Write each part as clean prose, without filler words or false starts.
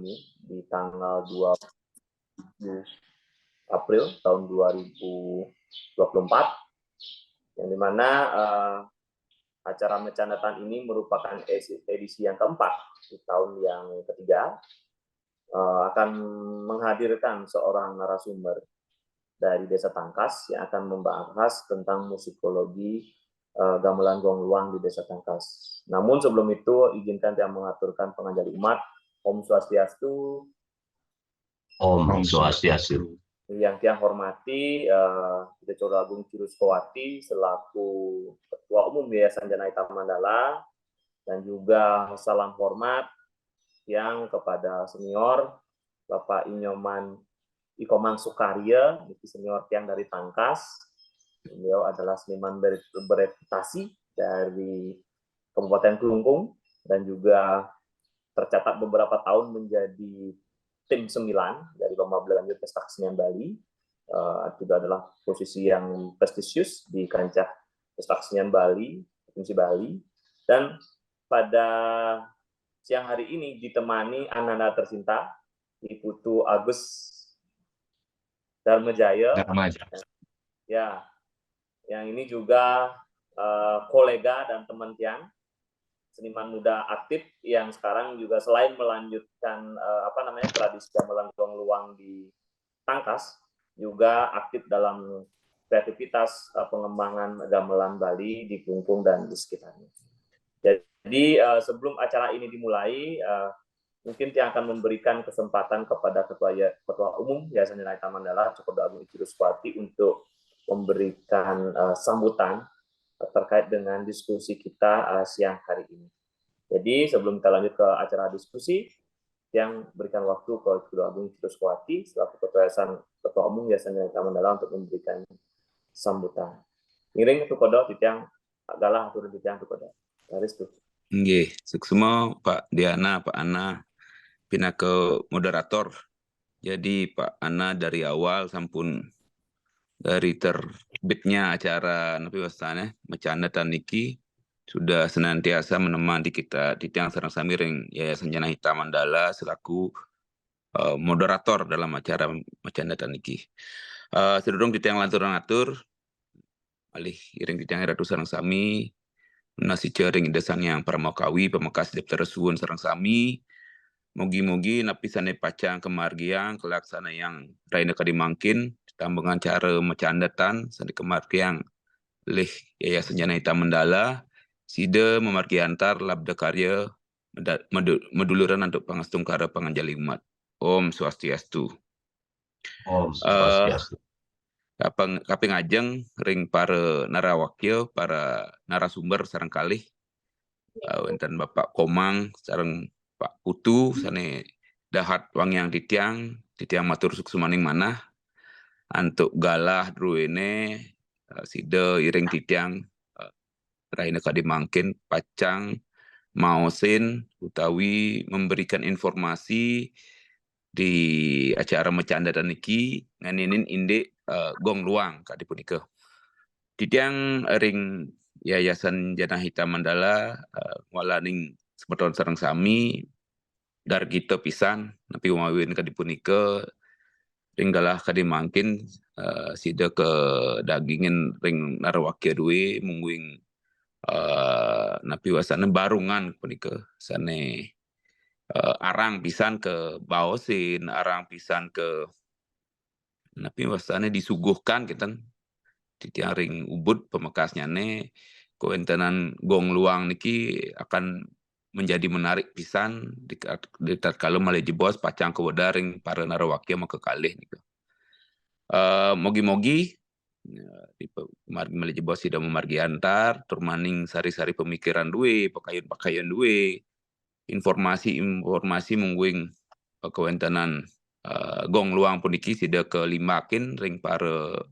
ini di tanggal 20 April tahun 2024, yang dimana acara Mecandatan ini merupakan edisi yang keempat di tahun yang ketiga, akan menghadirkan seorang narasumber dari Desa Tangkas yang akan membahas tentang musikologi gamelan gong luang di Desa Tangkas. Namun sebelum itu, izinkan yang mengaturkan penganjali umat. Om Swastiastu. Om Swastiastu. Yang tiang hormati Deco Agung Ciruskowati selaku Ketua Umum Yayasan Janahita Mandala, dan juga salam hormat yang kepada senior Bapak Inyoman Ikomang Sukarya, senior tiang dari Tangkas. Beliau adalah seniman bereputasi dari Kabupaten Kelungkung dan juga tercatat beberapa tahun menjadi tim 9 dari lomba berlanjut pesta kesenian Bali. Itu adalah posisi yang prestisius di kancah pesta kesenian Bali, provinsi Bali. Dan pada siang hari ini ditemani Ananda tercinta, Iputu Agus Dharmajaya. Ya, yang ini juga kolega dan teman tiang, seniman muda aktif yang sekarang juga selain melanjutkan tradisi gamelan gong luang di Tangkas, juga aktif dalam kreativitas pengembangan gamelan Bali di Kelungkung dan di sekitarnya. Jadi sebelum acara ini dimulai, mungkin yang akan memberikan kesempatan kepada Ketua Umum Yayasan Janahita Mandala, Cokodo Agung Ciruskowati, untuk memberikan sambutan terkait dengan diskusi kita siang hari ini. Jadi sebelum kita lanjut ke acara diskusi, yang berikan waktu ke Ketua Agung Ciruskowati selaku Ketua Umum Yayasan Janahita Mandala untuk memberikan sambutan. Ngiring itu kodo titiang galah atau titiang itu kodo. Garis tuh. Nggih, suksema Pak Diana, Pak Ana, pindah ke moderator. Jadi Pak Ana dari awal sampun dari terbitnya acara napi wasana Mecandatan niki sudah senantiasa menemani kita di tiang sareng samiring Yayasan Janahita Mandala selaku moderator dalam acara Mecandatan niki. Sedurung di tiang lantur-lantur alih iring di tiang ratu sareng sami nasi jaring desang yang Parmakawi pemekas daftar suwun sareng sami. Mugi-mugi napisane pacang kemargiang kelaksana yang raina kadimangkin tambangan cara Mecandatan sandi kemargiang leh Yayasan Janahita Mandala sida memargi antar labda karya meduluran untuk pangastung kara panganjali umat. Om Swastiastu. Om Swastiastu. Kaping ajeng ring para narawakya, para narasumber sareng kalih wonten Bapak Komang sareng Pak Putu sane dahat wangyang titiang matur suksumaning manah antuk galah druene sida iring titiang raina kadimangkin pacang maosin utawi memberikan informasi di acara Mecandatan niki nganinin inde gong luang kadipunika. Titiang ring Yayasan Janahita Mandala walaning semeton sareng sami dargito pisan napi umawin kadipunika ring galah kadimangkin sida ke dagingin ring narawakya duwe mungguing napi wasana barungan punika sane arang pisan ke baosin, arang pisan ke napi wasana disuguhkan kita di tiang ring ubud pemekasnya ne kewentanan gong luang niki akan menjadi menarik pisan di tatkala malih jebos pacang kewedaring para narawakya makakalih niku. Mogi-mogi di malih jebos sida memargi antar turmaning sari-sari pemikiran duwe, pakayun-pakayun duwe, informasi mungguing kewentanan gong luang puniki sida kelimakin ring para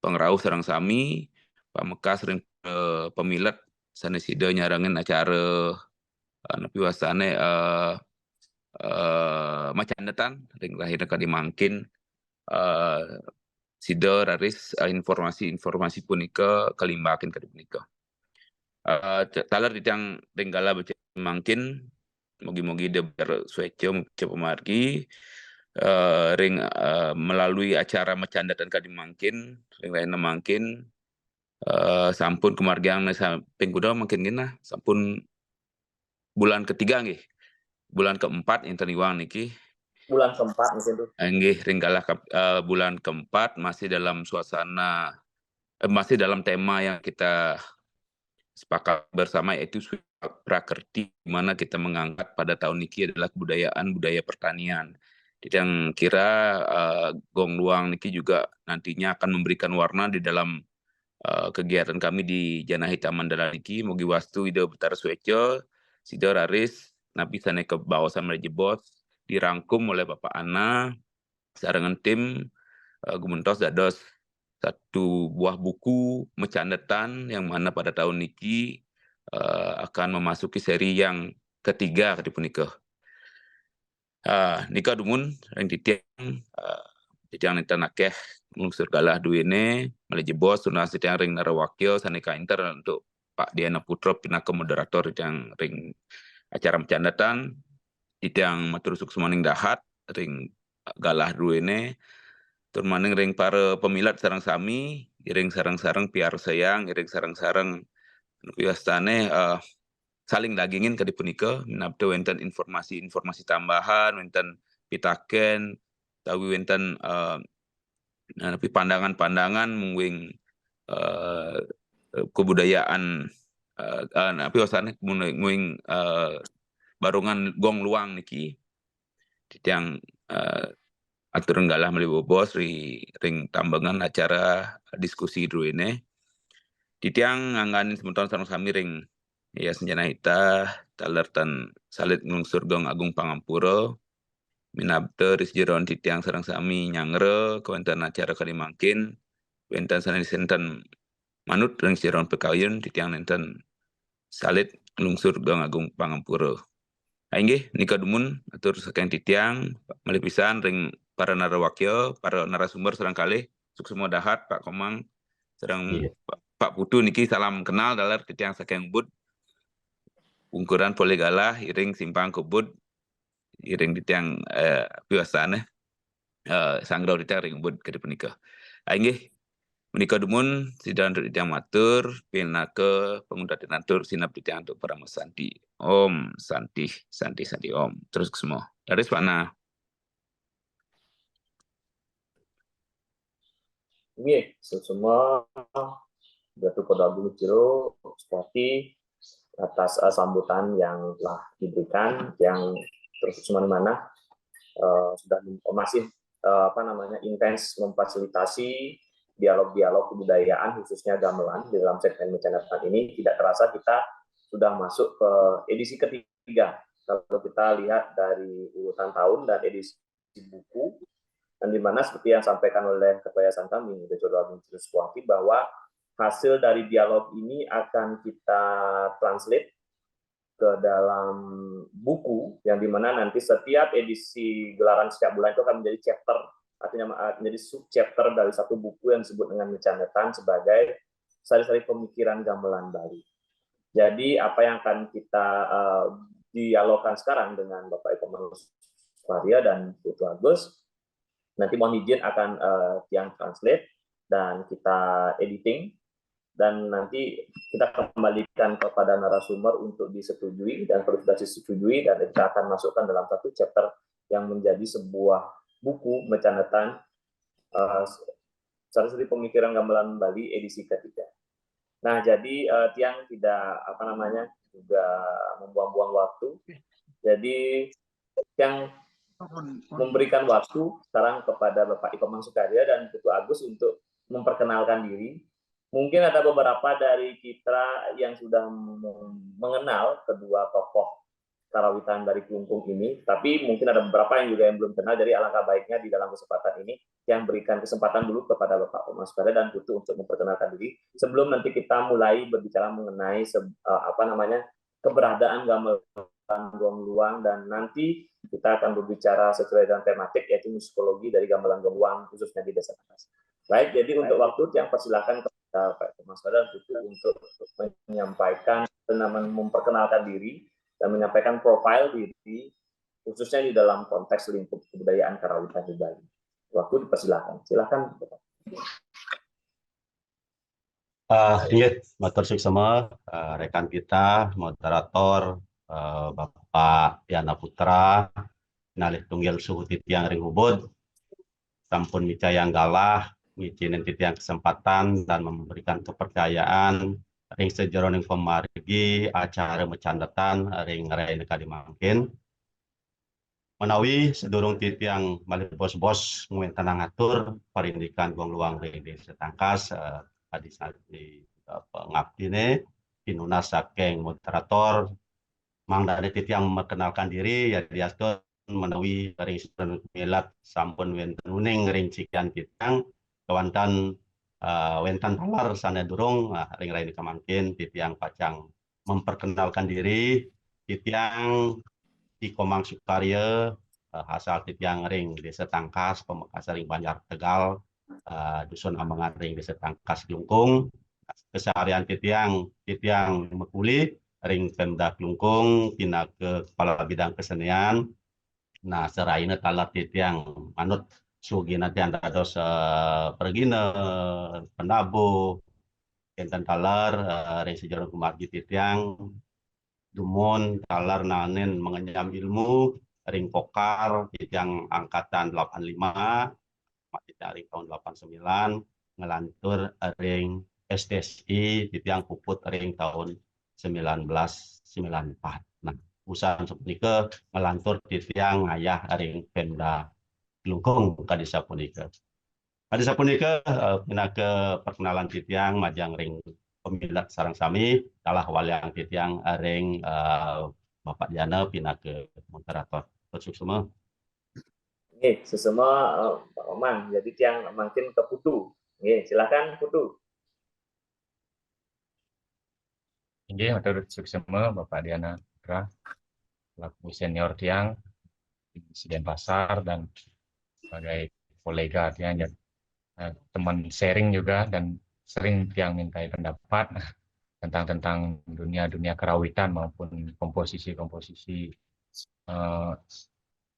pengrauh sareng sami pamekas ring pemilet sane sida nyarangin acara napi wasane Mecandatan ring lahirna kadimangkin sida raris informasi punika kalimbakin kadipunika. Talar ditang ringgala mangkin Mugi-mugi dia bersueco cepat margi ring melalui acara mecandat dan kadimangkin ring lain mangkin sampun kemargian pengkuda makin gina sampun bulan ketiga nggih. Bulan keempat yang terniwang niki. Bulan keempat mungkin tuh. Nggih ring galah bulan keempat masih dalam suasana masih dalam tema yang kita sepakat bersama yaitu prakerti, di mana kita mengangkat pada tahun ini adalah kebudayaan budaya pertanian. Jadi yang kira Gong Luang niki juga nantinya akan memberikan warna di dalam kegiatan kami di Janah Hitam Mandala niki. Mugi wastu ide betara sueco, sidor aris, nabi sana ke bawah sama jebot, dirangkum oleh Bapak Ana, sarangan tim Gumentos dados satu buah buku mecandatan yang mana pada tahun niki akan memasuki seri yang ketiga di punika. Nika dumun yang titiang nita nakeh ngungsur galah duine male jebos sunah sitiang ring narawakyo sanika inter untuk Pak Diana Putra pinaka moderator yang ring acara mecandatan titiang matur suksemaning dahat ring galah duine tur maning ring para pemilat sareng sami iring sareng-sareng piar sayang iring sareng-sareng piwastane saling dagingin ke dipunika minabda wenten informasi tambahan wenten pitaken tawi wenten pandangan-pandangan mungwing kebudayaan piwastane mungwing barungan Gong Luang niki titiang atur enggalah melibu bos ring tambangan acara diskusi dulu ini. Titiang angganin sementon sareng sami ring ya senjana hita talertan salit nglungsur Gong Agung Pangampura minabda risjeron titiang sareng sami nyangre kewenten acara kalimangkin wenten sanes senten manut ring siron pekayun titiang nenten salit nglungsur Gong Agung Pangampura. Inggih nika dumun atur saking titiang malih pisan ring para narawakya, para narasumber serang kalih suksema dahat Pak Komang serang Pak Putu niki salam kenal dalar titiang saking Bud ungkuran Polegalah iring simpang kebud iring titiang piwasane sangrau titiang ring Bud kedi punika. Inggih menika dumun sidan titiang matur pinake pengundat tinatur sinap titiang untuk para mesanti. Om Santi Om. Terus semua. Dari mana? Nggih, semua Datuk Kodabu Ciro seperti atas sambutan yang telah diberikan yang terus mana sudah masih intens memfasilitasi dialog-dialog kebudayaan khususnya gamelan di dalam segmen mecanatan ini. Tidak terasa kita sudah masuk ke edisi ketiga kalau kita lihat dari urutan tahun dan edisi buku, dan di mana seperti yang disampaikan oleh Ketua Yayasan kami, Dr. Agustinus Kuwati, bahwa hasil dari dialog ini akan kita translate ke dalam buku yang dimana nanti setiap edisi gelaran setiap bulan itu akan menjadi chapter, artinya menjadi sub chapter dari satu buku yang disebut dengan Mecandetan sebagai sari-sari pemikiran gamelan Bali. Jadi apa yang akan kita dialogkan sekarang dengan Bapak Eko Maria dan Putu Agus, nanti mohon izin akan yang translate dan kita editing, dan nanti kita kembalikan kepada narasumber untuk disetujui dan kalau sudah disetujui dan kita akan masukkan dalam satu chapter yang menjadi sebuah buku mecandetan sari-sari pemikiran gamelan Bali edisi ketiga. Nah, jadi tiang tidak juga membuang-buang waktu. Jadi yang memberikan waktu sekarang kepada Bapak Iko Mangsukarya dan Putu Agus untuk memperkenalkan diri. Mungkin ada beberapa dari kita yang sudah mengenal kedua tokoh karawitan dari Kelungkung ini, tapi mungkin ada beberapa yang juga yang belum kenal. Jadi alangkah baiknya di dalam kesempatan ini yang berikan kesempatan dulu kepada Bapak Iko Mangsukarya dan Putu untuk memperkenalkan diri sebelum nanti kita mulai berbicara mengenai keberadaan gamelan Gong Luang, dan nanti kita akan berbicara sesuai dengan tematik yaitu musikologi dari gamelan Gong Luang khususnya di Desa Kakas. Baik, jadi untuk waktu yang persilakan kepada Pak Mas Badar untuk menyampaikan memperkenalkan diri dan menyampaikan profil diri, khususnya di dalam konteks lingkup kebudayaan karawitan di Bali. Waktu dipersilakan. Silakan. Iya, matur semua rekan kita, moderator, Bapak Yana Putra, nalih tunggil suhu titiang ring ubud, sampun micayang galah, ngicinin titiang kesempatan dan memberikan kepercayaan ring sejeroning pemargi acara mecandetan ring rai nekadi mangkin. Menawi sedurung titiang malih bos-bos nguen tenang atur parindikan gong luang ring di setangkas tadi saat di pengabdine pinuna saking moderator mang dari titiang memperkenalkan diri ya diatur menawi ring milat sampun wenten uning ring cikian titiang kawantan wentan talar sana durung ring rai kamangkin titiang pacang memperkenalkan diri titiang di Komang Sukarya asal titiang ring Desa Tangkas Pamekasan ring Banjar Tegal dusun Amangan ring Desa Tangkas Klungkung keseharian titiang mekuli ring Pemda Klungkung tina ke kepala bidang kesenian nah seraina talar titiang manut sugina tiang dados pergina pendabu enten talar ring sejarah kumargi titiang Dumon, talar nanen mengenyam ilmu, ring pokar, yang angkatan 85, masih dari tahun 89, ngelantur ring STSI, yang puput ring tahun 1994. Nah, usaha seperti ke ngelantur yang ayah ring Pemda Klungkung kadisa punika. Kadisa punika pina ke perkenalan titiang majang ring pemilat sarang sami kalah waliang titiang ring Bapak Diana pina ke moderator. Terus semua. Oke, sesama Pak Omang. Jadi tiang makin ke Putu. Oke, silakan Putu. Oke, matur semua Bapak Diana Putra, selaku senior tiang di Denpasar dan sebagai kolega tiang teman sharing juga dan sering tiang mintai pendapat tentang dunia kerawitan maupun komposisi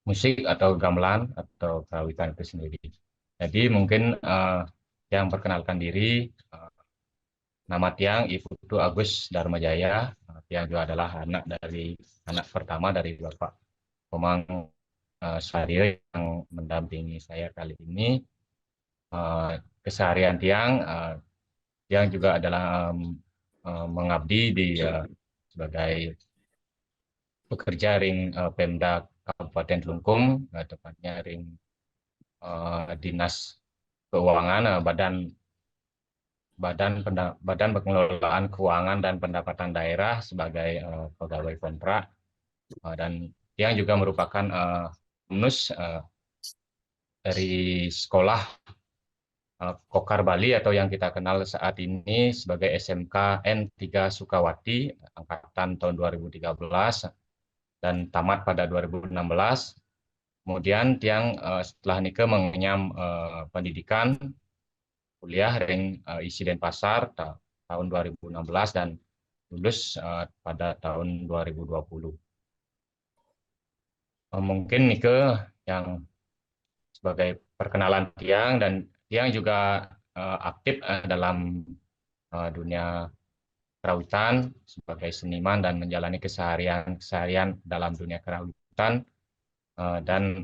musik atau gamelan atau kerawitan itu sendiri. Jadi mungkin yang perkenalkan diri, nama tiang Iputu Agus Dharmajaya. Tiang juga adalah anak pertama dari Bapak Komang Sadio yang mendampingi saya kali ini. Keseharian tiang juga adalah mengabdi sebagai pekerja ring Pemda Kabupaten Klungkung, tepatnya ring Dinas Keuangan, Badan Pengelolaan Keuangan dan Pendapatan Daerah sebagai pegawai kontrak, dan yang juga merupakan alumnus dari sekolah Kokar Bali atau yang kita kenal saat ini sebagai SMK N3 Sukawati angkatan tahun 2013 dan tamat pada 2016. Kemudian tiang setelah nikah mengenyam pendidikan kuliah ring ISI Denpasar tahun 2016 dan lulus pada tahun 2020. Mungkin nikah yang sebagai perkenalan tiang, dan tiang juga aktif dalam dunia kerawitan sebagai seniman dan menjalani keseharian dalam dunia kerawitan, dan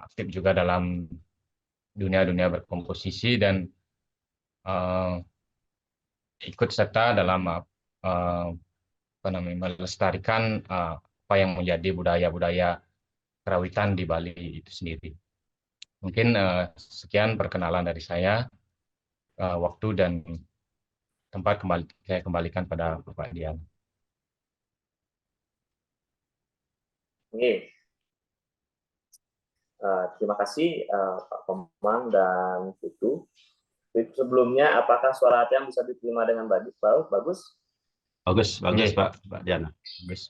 aktif juga dalam dunia berkomposisi dan ikut serta dalam melestarikan apa yang menjadi budaya kerawitan di Bali itu sendiri. Mungkin sekian perkenalan dari saya. Waktu dan tempat saya kembalikan pada Bapak Dian. Oke. Terima kasih Pak Komang dan Putu. Sebelumnya, apakah suara tiang bisa diterima dengan bagus? Bagus Pak Diana. Bagus.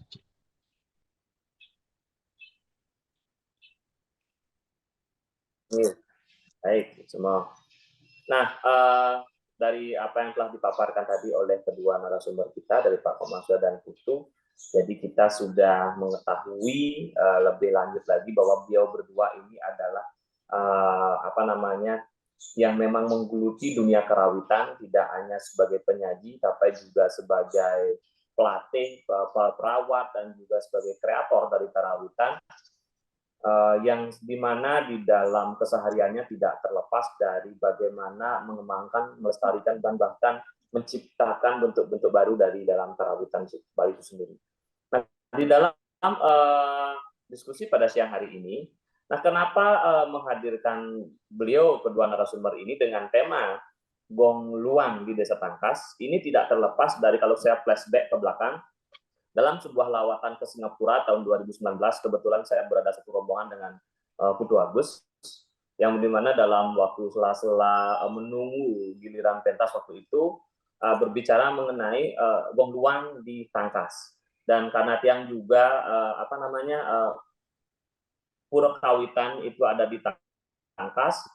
Baik, semua. Nah, dari apa yang telah dipaparkan tadi oleh kedua narasumber kita, dari Pak Komang dan Putu, Jadi kita sudah mengetahui lebih lanjut lagi bahwa beliau berdua ini adalah yang memang menggeluti dunia kerawitan, tidak hanya sebagai penyaji, tapi juga sebagai pelatih, perawat, dan juga sebagai kreator dari kerawitan, yang dimana di dalam kesehariannya tidak terlepas dari bagaimana mengembangkan, melestarikan, dan bahkan menciptakan bentuk-bentuk baru dari dalam kerawitan Bali itu sendiri. Nah, di dalam diskusi pada siang hari ini, nah kenapa menghadirkan beliau kedua narasumber ini dengan tema Gong Luang di Desa Tangkas? Ini tidak terlepas dari kalau saya flashback ke belakang, dalam sebuah lawatan ke Singapura tahun 2019, kebetulan saya berada satu rombongan dengan Putu Agus, yang dimana dalam waktu sela-sela menunggu giliran pentas waktu itu, berbicara mengenai Gong Luang di Tangkas. Dan karena tiang juga Pura Kawitan itu ada di Tangkas,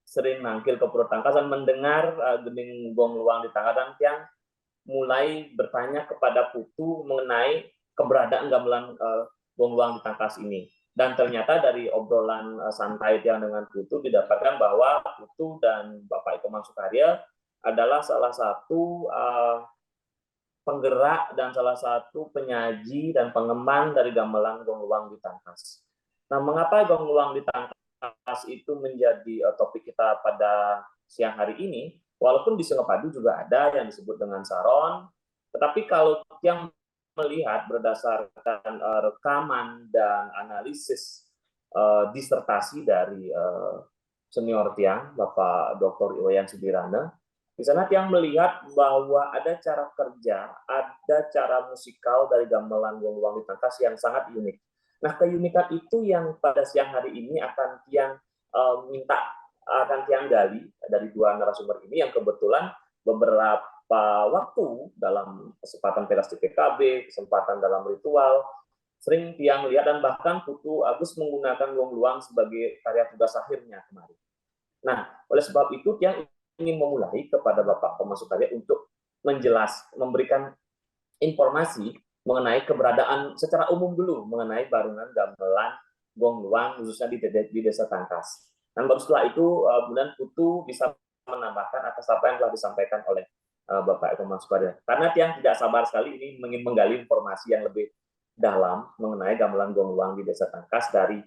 sering mangkil ke Pura Tangkas dan mendengar gening Gong Luang di Tangkas, dan tiang mulai bertanya kepada Putu mengenai keberadaan gamelan Gong Luang di Tangkas ini. Dan ternyata dari obrolan santai tiang dengan Putu didapatkan bahwa Putu dan Bapak Eko Sukarya adalah salah satu penggerak dan salah satu penyaji dan pengembang dari gamelan Gong Luang di Tangkas. Nah, mengapa Gong Luang di Tangkas itu menjadi topik kita pada siang hari ini? Walaupun di Singapadu juga ada yang disebut dengan saron, tetapi kalau yang melihat berdasarkan rekaman dan analisis disertasi dari senior tiang, Bapak Dr. Iwayan Sudirana, di sana tiang melihat bahwa ada cara kerja, ada cara musikal dari gamelan Gong Luang di Tangkas yang sangat unik. Nah, keunikan itu yang pada siang hari ini akan tiang tiang gali dari dua narasumber ini, yang kebetulan beberapa waktu dalam kesempatan pentas di PKB, kesempatan dalam ritual, sering tiang lihat dan bahkan Putu Agus menggunakan Gong Luang sebagai karya tugas akhirnya kemarin. Nah, oleh sebab itu tiang ingin memulai kepada Bapak Sukarya untuk memberikan informasi mengenai keberadaan secara umum dulu mengenai barungan gamelan Gong Luang khususnya di Desa Tangkas. Dan baru setelah itu kemudian Putu bisa menambahkan atas apa yang telah disampaikan oleh Bapak Eko Sukarya. Karena tiang tidak sabar sekali ini ingin menggali informasi yang lebih dalam mengenai gamelan Gong Luang di Desa Tangkas dari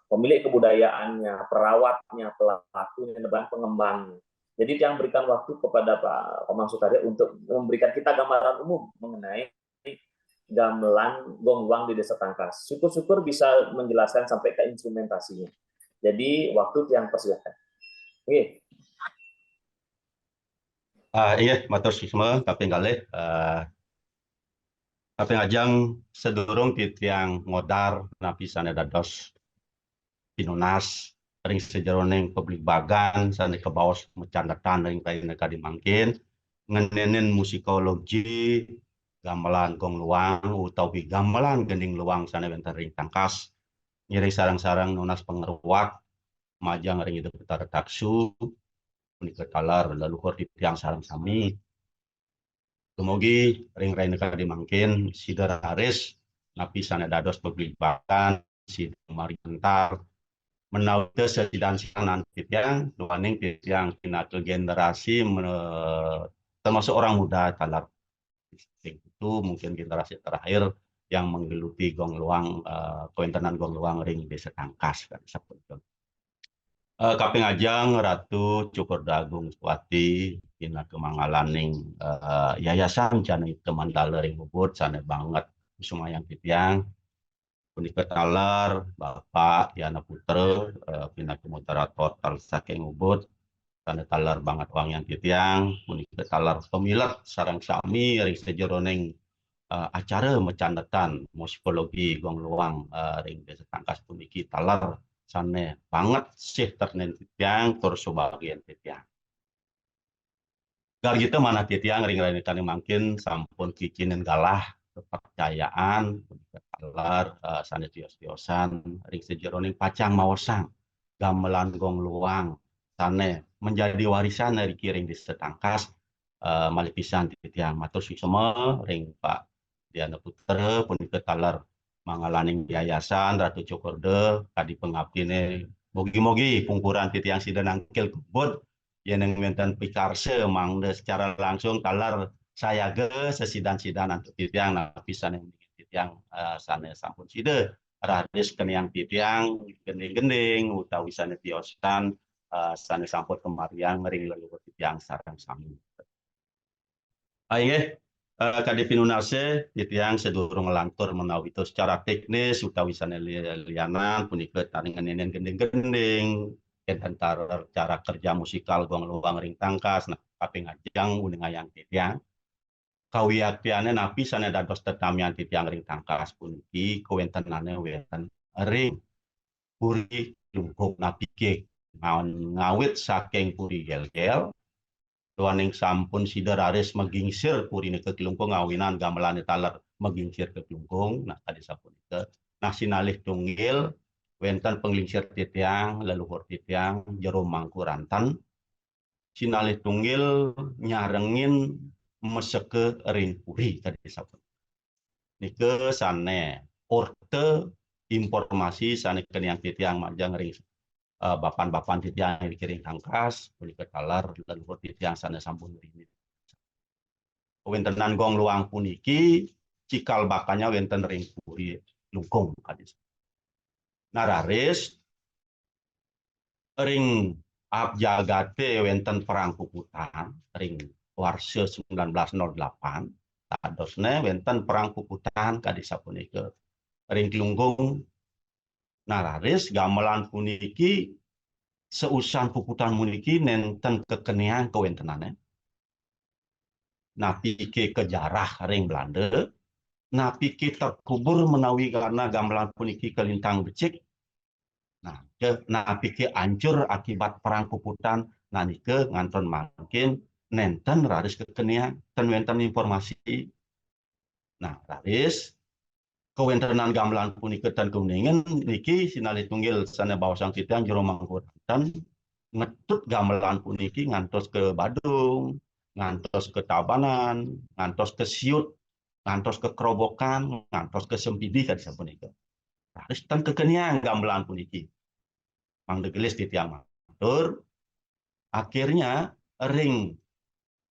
pemilik kebudayaannya, perawatnya, pelakunya, dan pengembangnya. Jadi yang berikan waktu kepada Pak Komang Sukarya untuk memberikan kita gambaran umum mengenai gamelan Gong Luang di Desa Tangkas. Syukur-syukur bisa menjelaskan sampai ke instrumentasinya. Jadi waktu yang persilakan. Oke. Iya, matur sisma kaping kalih. Kaping ajang sedurung titiang ngodar napisane dados pinunas ring sejeroning publik bagan sane kebaos mecandatan ring kaina kadimangkin ngenenin musikologi gamelan Gong Luang utawi gamelan gending luang sane wonten ring Tangkas ngiring sarang-sarang nunas pengeruak majang ring itu betara taksu punika talar leluhur titiang sareng sami. Kemugi ring Raineka dimangkin sidar haris napisan dados peblibakan sidang mariantar menaude sesidan siang titiang luaning titiang pinatul generasi termasuk orang muda talar itu mungkin generasi terakhir yang menggeluti Gong Luang kewontenan Gong Luang ring Desa Tangkas kan sapunten. Kaping ajang Ratu Cukur Dagung Swati Ina kemangalaning yayasan jane teman dalering bubut sane banget sumayang titiang punika talar Bapak Yana Putra pina moderator tal saking ubud sane talar banget wang yang titiang punika talar pemilat sareng sami ring sejeroning acara mecandetan musikologi Gong Luang ring Desa Tangkas puniki talar sane banget sih ternen titiang tur sebagian titiang. Gar gitu mana titiang ring ring mungkin sampun kicinin galah kepercayaan kalar sane tios-tiosan ring sejeroning pacang mawasang gamelan Gong Luang sane menjadi warisan dari kiring di Desa Tangkas malih pisan titiang matur semua ring Pak Diana Putra punika taler mangalaning yayasan Ratu Cokorde kadi pengabdine mogi-mogi pungkuran titiang sida nangkil kebut yeneng wenten pikarse mangde secara langsung taler saya ge sesidan-sidan untuk titiang pisan yang titiang sana sampun sida radis keniang titiang gending-gending utawi sana tiosan sana sampun kemarian ring leluhur titiang sareng sami. Inggih kadi pinunase titiang sedurung ngelantur menawi itu secara teknis utawi sana lianan punika taringan nenen gending-gending antara cara kerja musikal gong luang ring tangkas nah kaping ajang uning ayang titiang kawiaktiane napi sana dados tetamian titiang ring tangkas puniki kawentenane wenten ring puri lungkung napike ngawit saking puri gel-gel tuaning sampun sida raris megingsir puri ke kelungkung ngawinan gamelan taler megingsir ke kelungkung nah tadi sapunika nah sinalih tunggil wenten penglingsir titiang leluhur titiang jero mangkurantan sinalih tunggil nyarengin meseke ring puri tadi sapunika nike sane orte informasi sane keniang titiang majang ring bapan-bapan titiang yang dikiring tangkas punika talar leluhur titiang sana sampun rini wentenan gong luang puniki cikal bakanya wenten ring puri lungkung kadis nararis ring abjagate wenten perang puputan ring warse 1908 tadosne wenten perang puputan kadis sapunika ring lungkung nararis gamelan puniki seusan puputan muniki nenten kekenian kewentenane napi ke kejarah ring Belanda napi ke terkubur menawi karena gamelan puniki kelintang becik napi ke hancur akibat perang puputan nanike nganton makin nenten raris kekenian ten wenten informasi nah raris kewentenan gamelan puniki ten kuningan niki sinalih tunggil sana bawasang titiang jero mangkurantan ngetut gamelan puniki ngantos ke Badung, ngantos ke Tabanan, ngantos ke Siut, ngantos ke Kerobokan, ngantos ke Sempidi kan sapunika. Harus ten kekenian gamelan puniki. Mangdegelis titiang matur, akhirnya ring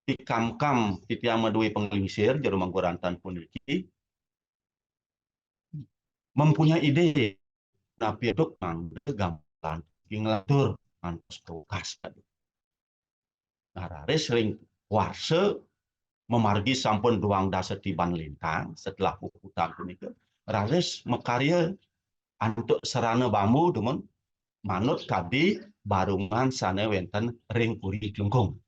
tikam-kam titiang madui penglingsir jero mangkurantan puniki mempunyai ide napi dok mangde gamelan nglatur ngantos tukas tadi. Nah, raris ring warse memargi sampun ruang dasa tiban lintang setelah puputan punika raris mekarya untuk serana bambu demen manut kadi barungan sana wenten ring puri klungkung.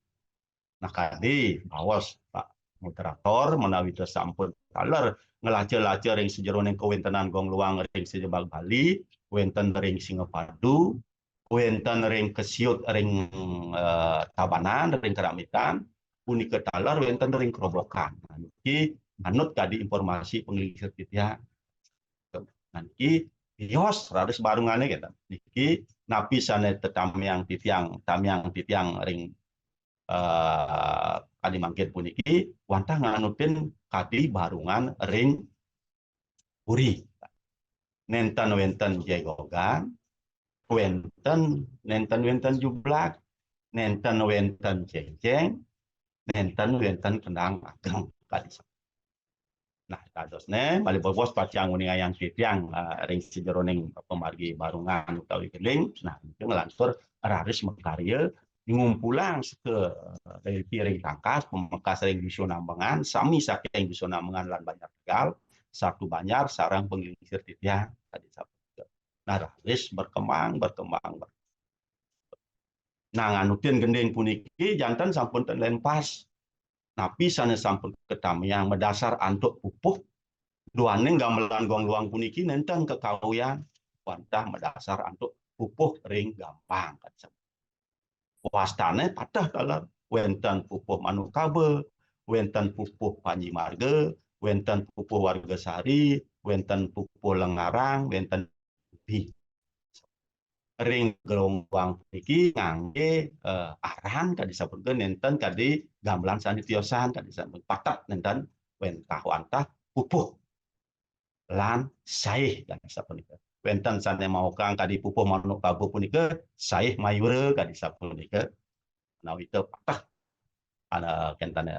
Nah kadi awas Pak moderator menawi sampun taler ngelace-lace ring sejeroning kewentenan gong luang ring sejebak Bali wenten ring Singapadu wenten ring Kesiut ring Tabanan ring Keramitan punika taler wenten ring Kerobokan niki manut kadi informasi penglingsir titiang nanti yos raris barungane kita niki napi sane tetamiang titiang ring kadi mangkit puniki wantah nganutin kadi barungan ring puri nenten wenten jegogan nenten jublak nenten wenten cengceng nenten wenten kendang ageng kadi. Nah, tadosne bali bobos pacang uning ayang titiang ring sijeroning pemargi barungan utawi geling. Nah, itu ngelansur raris mekarya ngumpulang ke ring tangkas pemekas ring bisunambengan sami saking bisunambengan lan Banjar Tegal satu Banjar sarang penglingsir titiang tadi sapu. Nah, raris berkembang. Nah, nganutin gending puniki jantan sampun tenlenpas. Napi sana sampun ketamiang mendasar antuk pupuh duaning gamelan gong luang puniki nenten kekawian wantah mendasar antuk pupuh ring gampang wastane patah kalar wenten pupuh Manukabe wenten pupuh Panji Marga wenten pupuh Wargasari wenten pupuh Lengarang wenten ring gelombang niki ngangge aran kadi sapunkeun nenten kadi gamelan sanitiosan kadi sampun patak nenten wentah wantah pupuh lan saih kadi sapunika. Wenten sane maukang kadi pupuh manuk kabu punika saih mayure kadi sapunika. Menawi teu patah ada kentane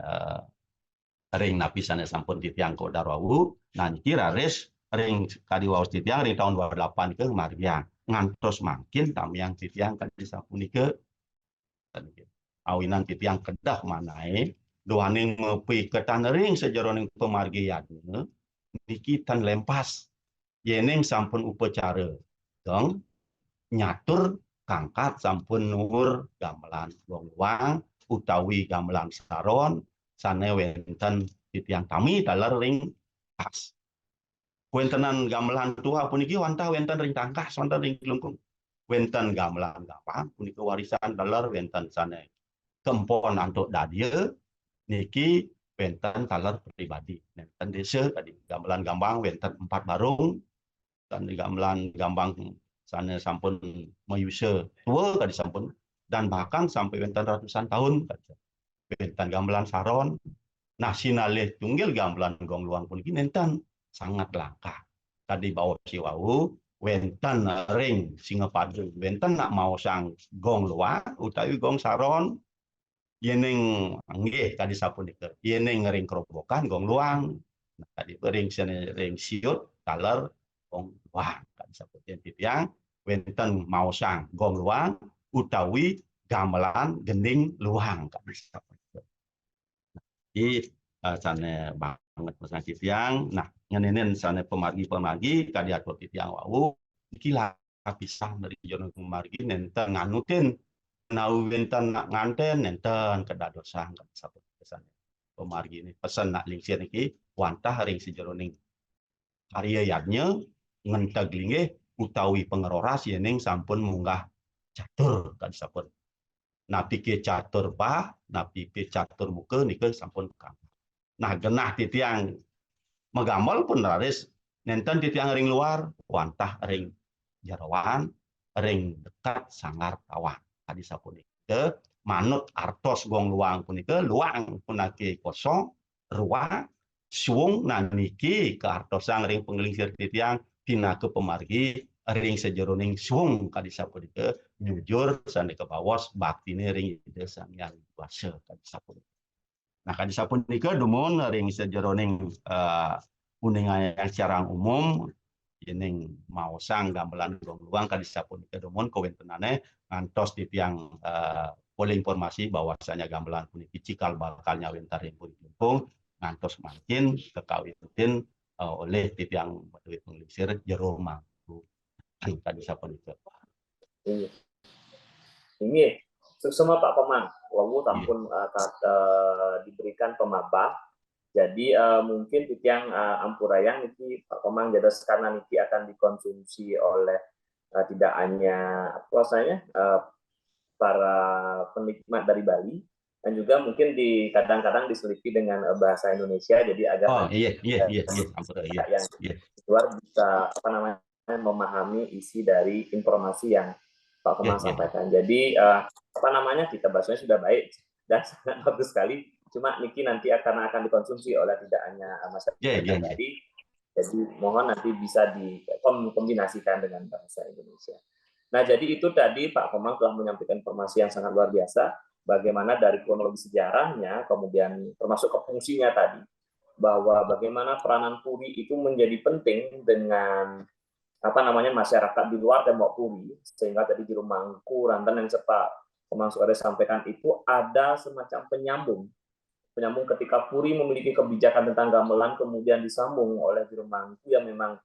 ring napi sane sampun titiang ko darwawu nah niki rares ring kadi waos titiang ring tahun 28 ke margiang ngantos makin tamiang titiang kadi sapunika awinan titiang kedah manae doaning mepi ketan ring sejeroning pemargian niki tan lempas yening sampun upacara dong nyatur kangkat sampun nur gamelan wong utawi gamelan saron sane wenten titiang kami dalar ring pas wentenan gamelan tua puniki wantah wenten ring tangkas wonten ring kelungkung wenten gamelan gampang puniki warisan dalar wenten sane kempon antuk dadie niki wenten talar pribadi wenten desa tadi gamelan gambang wenten 4 barung dan gamelan gambang sana sampun mayuse tua tadi sampun dan bahkan sampai wenten ratusan tahun wenten gamelan saron nah sinalih tunggil gamelan gong luang pun nenten sangat langka tadi bawa siwau wenten ring Singapadu wenten nak mau sang gong luang utawi gong saron yening nggih tadi sapunika yening ring kerobokan gong luang nah, tadi ring siut kaler gong luang tadi sapunika titiang wenten mau sang gong luang utawi gamelan gending luang tadi sapunika di sana banget pesan titiang nah ngenenen sana pemargi kadi atur titiang wau iki lapisan dari jono pemargi nenten nganutin nau wenten nak nganten nenten kedadosan satu pesan pemargi ini pesan nak lingsir niki wantah ring sejeroning karya ngenteg linggih utawi pengeroras yening sampun munggah catur kan sampun napi ke catur pa napi ke catur muka nika sampun kang nah genah titiang megamol pun raris nenten titiang ring luar wantah ring jarawan ring dekat sangar kawan tadi sapunika manut artos gong luang punika luang punake kosong ruang suung naniki ke artosang ring penglingsir titiang tina ke pemargi ring sejeroning suung kadi sapunika jujur sane ke bawas baktine ring desa yang kuasa kadi sapunika nah kadi sapunika dumun ring sejeroning kuningan yang secara umum yening mau sang gamelan gong luang kadi sapunika dumun kawentenane ngantos titiang oleh informasi bahwasanya gamelan puniki cikal bakalnya wentarin pun ngantos makin kekawitin oleh titiang duit penglingsir jero mampu tadi sapunika ini semua Pak Pemang wawu tampun diberikan pemabah jadi mungkin titiang ampurayang niki Pak Pemang jadas karena niki akan dikonsumsi oleh tidak hanya para penikmat dari Bali dan juga mungkin kadang-kadang diselipi dengan bahasa Indonesia jadi agar yang luar bisa memahami isi dari informasi yang Pak Kemang sampaikan. Jadi kita bahasanya sudah baik dan sangat bagus sekali. Cuma niki nanti akan dikonsumsi oleh tidak hanya masyarakat Bali. Jadi mohon nanti bisa dikombinasikan dengan bahasa Indonesia. Nah, jadi itu tadi Pak Komang telah menyampaikan informasi yang sangat luar biasa, bagaimana dari kronologi sejarahnya, kemudian termasuk ke fungsinya tadi, bahwa bagaimana peranan Puri itu menjadi penting dengan masyarakat di luar Tembok Puri, sehingga tadi di Rumangku, Ranten yang Pak Komang sudah sampaikan itu ada semacam penyambung ketika Puri memiliki kebijakan tentang gamelan, kemudian disambung oleh Juru Mangku yang memang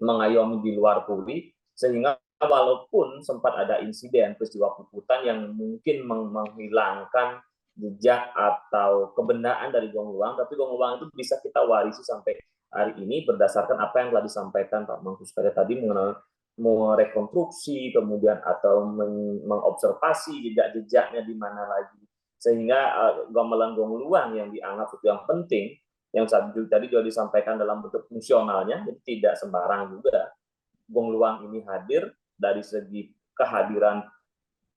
mengayomi di luar Puri, sehingga walaupun sempat ada insiden peristiwa puputan yang mungkin menghilangkan jejak atau kebenaran dari Gong Luang, tapi Gong Luang itu bisa kita warisi sampai hari ini berdasarkan apa yang telah disampaikan Pak Mangkus tadi mengenai merekonstruksi kemudian atau mengobservasi jejak-jejaknya di mana lagi, sehingga gamelan Gong Luang yang dianggap itu yang penting yang tadi juga disampaikan dalam bentuk fungsionalnya, jadi tidak sembarang juga Gong Luang ini hadir dari segi kehadiran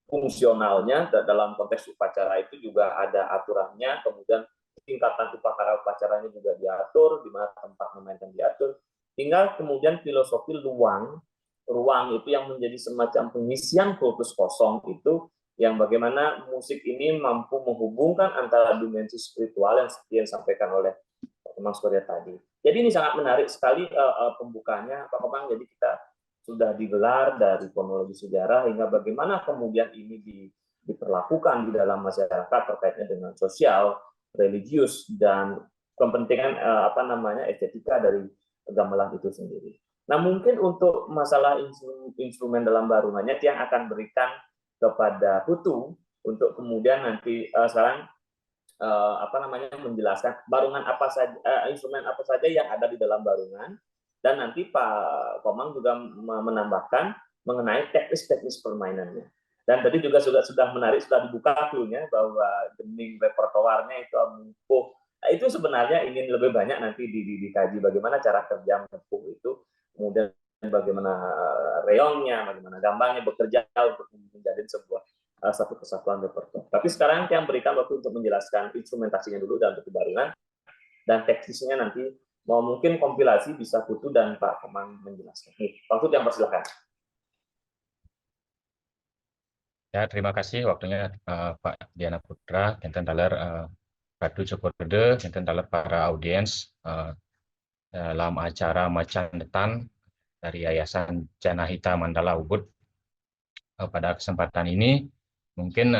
fungsionalnya dalam konteks upacara itu juga ada aturannya, kemudian tingkatan upacaranya juga diatur, di mana tempat memainkan diatur. Tinggal kemudian filosofi ruang itu yang menjadi semacam pengisian kultus kosong itu, yang bagaimana musik ini mampu menghubungkan antara dimensi spiritual yang seperti yang disampaikan oleh Komang Surya tadi. Jadi ini sangat menarik sekali pembukanya, Pak Komang. Jadi kita sudah digelar dari kronologi sejarah hingga bagaimana kemudian ini diperlakukan di dalam masyarakat terkaitnya dengan sosial, religius, dan kepentingan estetika dari gamelan itu sendiri. Nah, mungkin untuk masalah instrumen dalam barungannya yang akan berikan kepada Putu untuk kemudian nanti sekarang menjelaskan barungan apa saja, instrumen apa saja yang ada di dalam barungan, dan nanti Pak Komang juga menambahkan mengenai teknis-teknis permainannya. Dan tadi juga sudah menarik, sudah dibuka clue-nya bahwa gening repertoarnya itu mempuh. Nah, itu sebenarnya ingin lebih banyak nanti dikaji bagaimana cara kerja mempuh itu, kemudian bagaimana reongnya, bagaimana gambangnya bekerja untuk menjadi sebuah satu kesatuan repertoar. Tapi sekarang yang berikan waktu untuk menjelaskan instrumentasinya dulu dalam bentuk barungan, dan teknisnya nanti mau mungkin kompilasi bisa Putu dan Pak Komang menjelaskan. Waktu yang persilakan. Ya, terima kasih waktunya Pak Diana Putra, Kenten Taler Ratu Cokorde, Kenten Taler para audiens dalam acara Macan Detan dari Yayasan Janahita Mandala Ubud. Pada kesempatan ini mungkin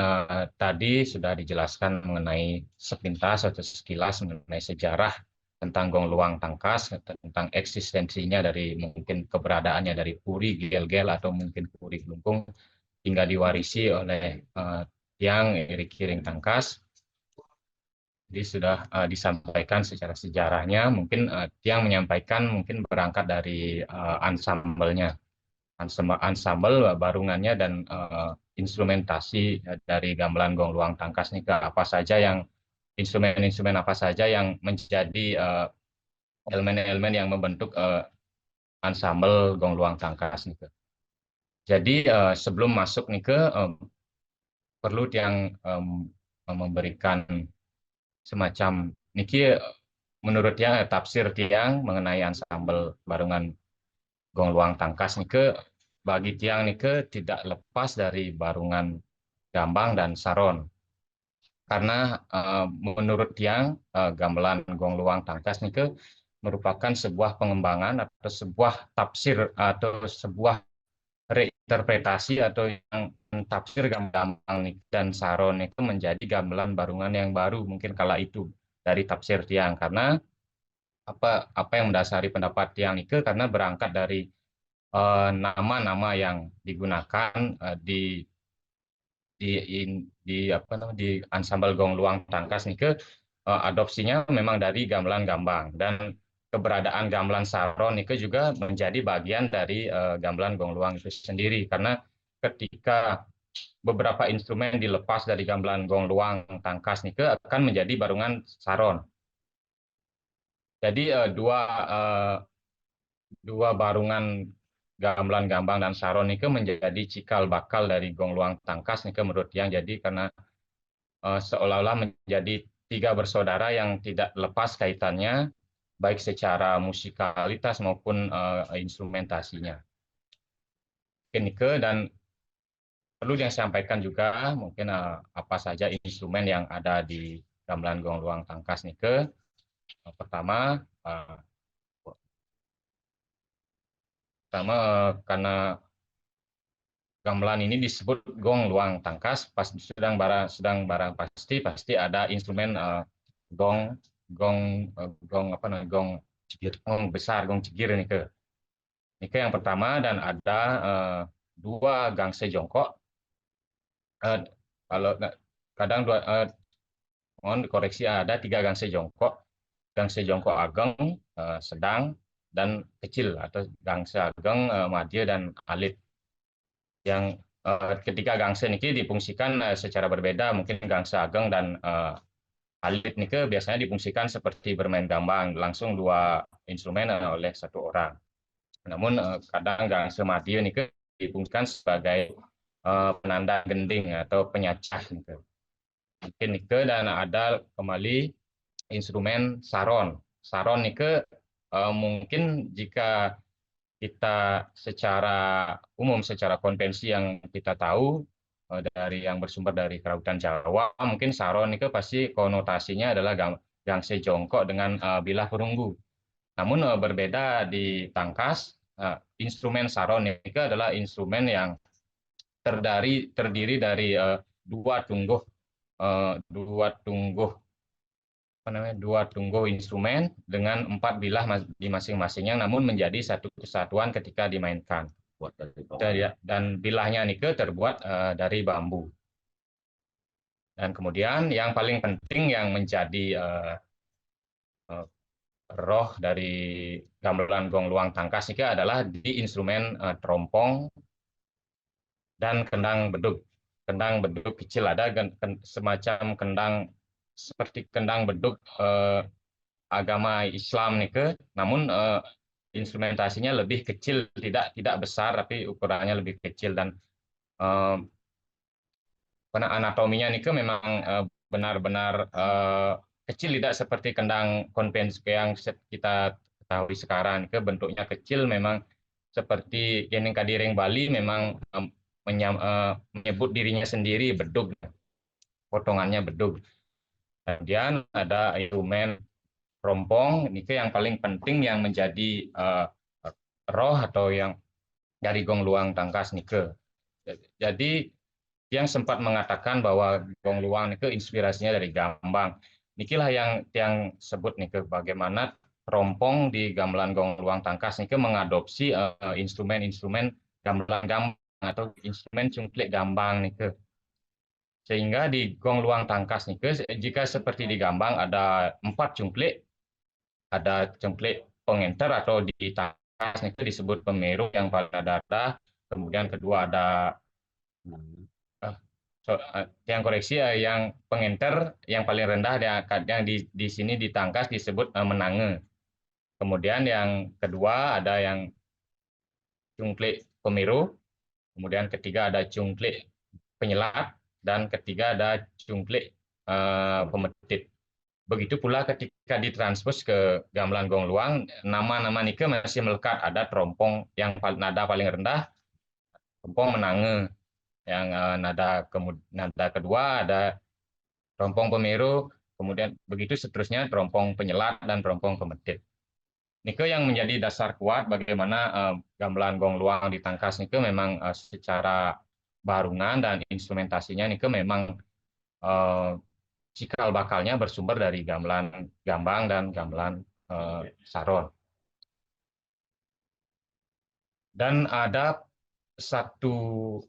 tadi sudah dijelaskan mengenai sepintas atau sekilas mengenai sejarah tentang Gong Luang Tangkas, tentang eksistensinya dari mungkin keberadaannya dari Puri Gel-Gel atau mungkin Puri Gelungkung hingga diwarisi oleh Tiang Eri Kiring Tangkas. Jadi sudah disampaikan secara sejarahnya, mungkin Tiang menyampaikan mungkin berangkat dari ensemble-nya, ensemble barungannya dan instrumentasi dari gamelan Gong Luang Tangkas nih, apa saja yang instrumen-instrumen apa saja yang menjadi elemen-elemen yang membentuk ensemble Gong Luang Tangkas nih. Jadi sebelum masuk nih perlu yang memberikan semacam niki menurut yang tafsir tiang mengenai ensemble barungan Gong Luang Tangkas nih bagi tiang nih tidak lepas dari barungan gambang dan saron. Karena menurut tiang gamelan Gong Luang Tangkas nih merupakan sebuah pengembangan atau sebuah tafsir atau sebuah reinterpretasi atau yang tafsir gambang dan saron itu menjadi gamelan barungan yang baru mungkin kala itu dari tafsir tiang. Karena apa yang mendasari pendapat tiang itu karena berangkat dari nama-nama yang digunakan di ensemble Gong Luang Tangkas nih adopsinya memang dari gamelan gambang, dan keberadaan gamelan saron itu juga menjadi bagian dari gamelan Gong Luang itu sendiri, karena ketika beberapa instrumen dilepas dari gamelan Gong Luang Tangkas nih akan menjadi barungan saron. Jadi dua barungan gamelan gambang dan saron itu menjadi cikal bakal dari Gong Luang Tangkas nih menurut yang jadi karena seolah-olah menjadi tiga bersaudara yang tidak lepas kaitannya baik secara musikalitas maupun instrumentasinya. Dan perlu yang sampaikan juga mungkin apa saja instrumen yang ada di gamelan Gong Luang Tangkas nih pertama karena gamelan ini disebut Gong Luang Tangkas, pas sedang barang pasti ada instrumen gong cigir, gong besar, gong cigir nih yang pertama, dan ada dua gangse jongkok. Kalau kadang mohon dikoreksi, ada tiga gangse jongkok ageng, sedang, dan kecil, atau gangse ageng, madya, dan alit. Yang ketika gangse niki difungsikan secara berbeda, mungkin gangse ageng dan alit niki biasanya difungsikan seperti bermain gambang, langsung dua instrumen oleh satu orang. Namun kadang gangse madya niki difungsikan sebagai penanda gending atau penyacah gitu. Mungkin nike dan ada kembali instrumen saron. Saron nike mungkin jika kita secara umum, secara konvensi yang kita tahu dari yang bersumber dari Kerautan Jawa, mungkin saron itu pasti konotasinya adalah gangse jongkok dengan bilah perunggu. Namun berbeda di tangkas, instrumen saron itu adalah instrumen yang terdiri dari dua tungguh dua tunggu instrumen dengan 4 bilah di masing-masingnya, namun menjadi satu kesatuan ketika dimainkan. Dan bilahnya nike terbuat dari bambu. Dan kemudian yang paling penting yang menjadi roh dari gamelan gong luang tangkas nike adalah di instrumen terompong dan kendang bedug. Kendang bedug kecil, ada semacam kendang seperti kendang bedug agama Islam nike, namun instrumentasinya lebih kecil, tidak besar tapi ukurannya lebih kecil, dan anatominya nike memang benar-benar kecil, tidak seperti kendang konvensi yang kita ketahui sekarang. Nike bentuknya kecil, memang seperti Geneng Kadiring Bali memang menyebut dirinya sendiri bedug, potongannya bedug. Kemudian ada instrumen rompong, ini yang paling penting yang menjadi roh atau yang dari gong luang tangkas nike. Jadi yang sempat mengatakan bahwa gong luang nike inspirasinya dari gambang. Nikilah yang sebut nike bagaimana rompong di gamelan gong luang tangkas nike mengadopsi instrumen-instrumen gamelan gambang atau instrumen cungklik gambang nike. Sehingga di gong luang tangkas nike, jika seperti di gambang ada 4 cungklik, ada cungklik pengenter atau di tangkas itu disebut pemeru yang paling ada, kemudian kedua ada yang koreksi yang pengenter yang paling rendah, yang di sini di tangkas disebut menange. Kemudian yang kedua ada yang cungklik pemeru, kemudian ketiga ada cungklik penyelat, dan ketiga ada cungklik pemetit. Begitu pula ketika ditranspos ke gamelan gong luang, nama-nama nike masih melekat. Ada terompong yang nada paling rendah, terompong menange. Yang nada kedua ada terompong pemeru, kemudian begitu seterusnya terompong penyelat dan terompong pemetit. Nike yang menjadi dasar kuat bagaimana gamelan gong luang di tangkas nike memang secara barungan dan instrumentasinya nike memang cikal bakalnya bersumber dari gamelan gambang dan gamelan saron. Dan ada satu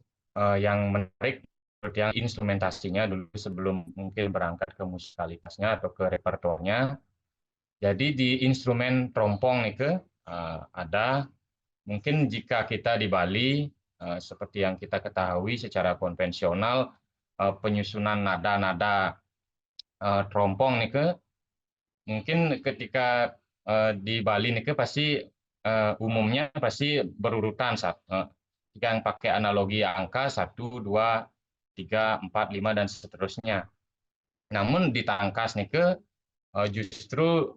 yang menarik, yang instrumentasinya dulu sebelum mungkin berangkat ke musikalitasnya atau ke repertoarnya. Jadi di instrumen terompong nike ada, mungkin jika kita di Bali seperti yang kita ketahui secara konvensional, penyusunan nada-nada terompong nike mungkin ketika di Bali nike pasti umumnya pasti berurutan, jika yang pakai analogi angka 1, 2, 3, 4, 5 dan seterusnya. Namun di tangkas nike justru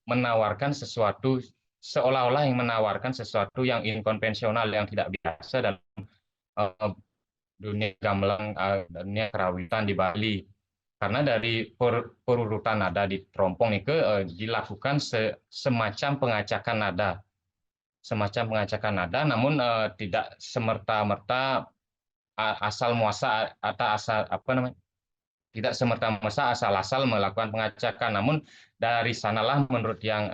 menawarkan sesuatu, seolah-olah yang menawarkan sesuatu yang inkonvensional, yang tidak biasa dalam dunia gamelan, dunia kerawitan di Bali. Karena dari perurutan nada di terompong nike dilakukan semacam pengacakan nada, namun tidak semerta-merta asal muasal atau asal tidak semerta-merta asal-asal melakukan pengacakan, namun dari sanalah menurut yang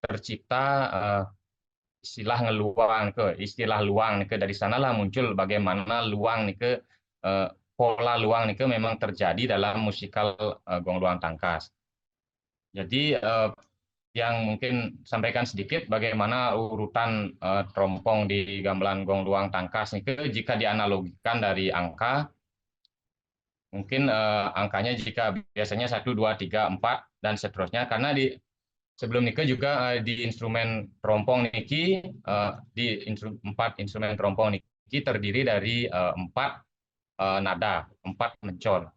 tercipta istilah luang nike. Dari sanalah muncul bagaimana luang nike, pola luang nike memang terjadi dalam musikal gong luang tangkas. Jadi yang mungkin sampaikan sedikit bagaimana urutan terompong di gamelan gong luang tangkas nike jika dianalogikan dari angka. Mungkin angkanya jika biasanya 1, 2, 3, 4 dan seterusnya, karena sebelum nike juga di instrumen terompong niki, di 4 instrumen terompong niki terdiri dari 4 nada, 4 mecon.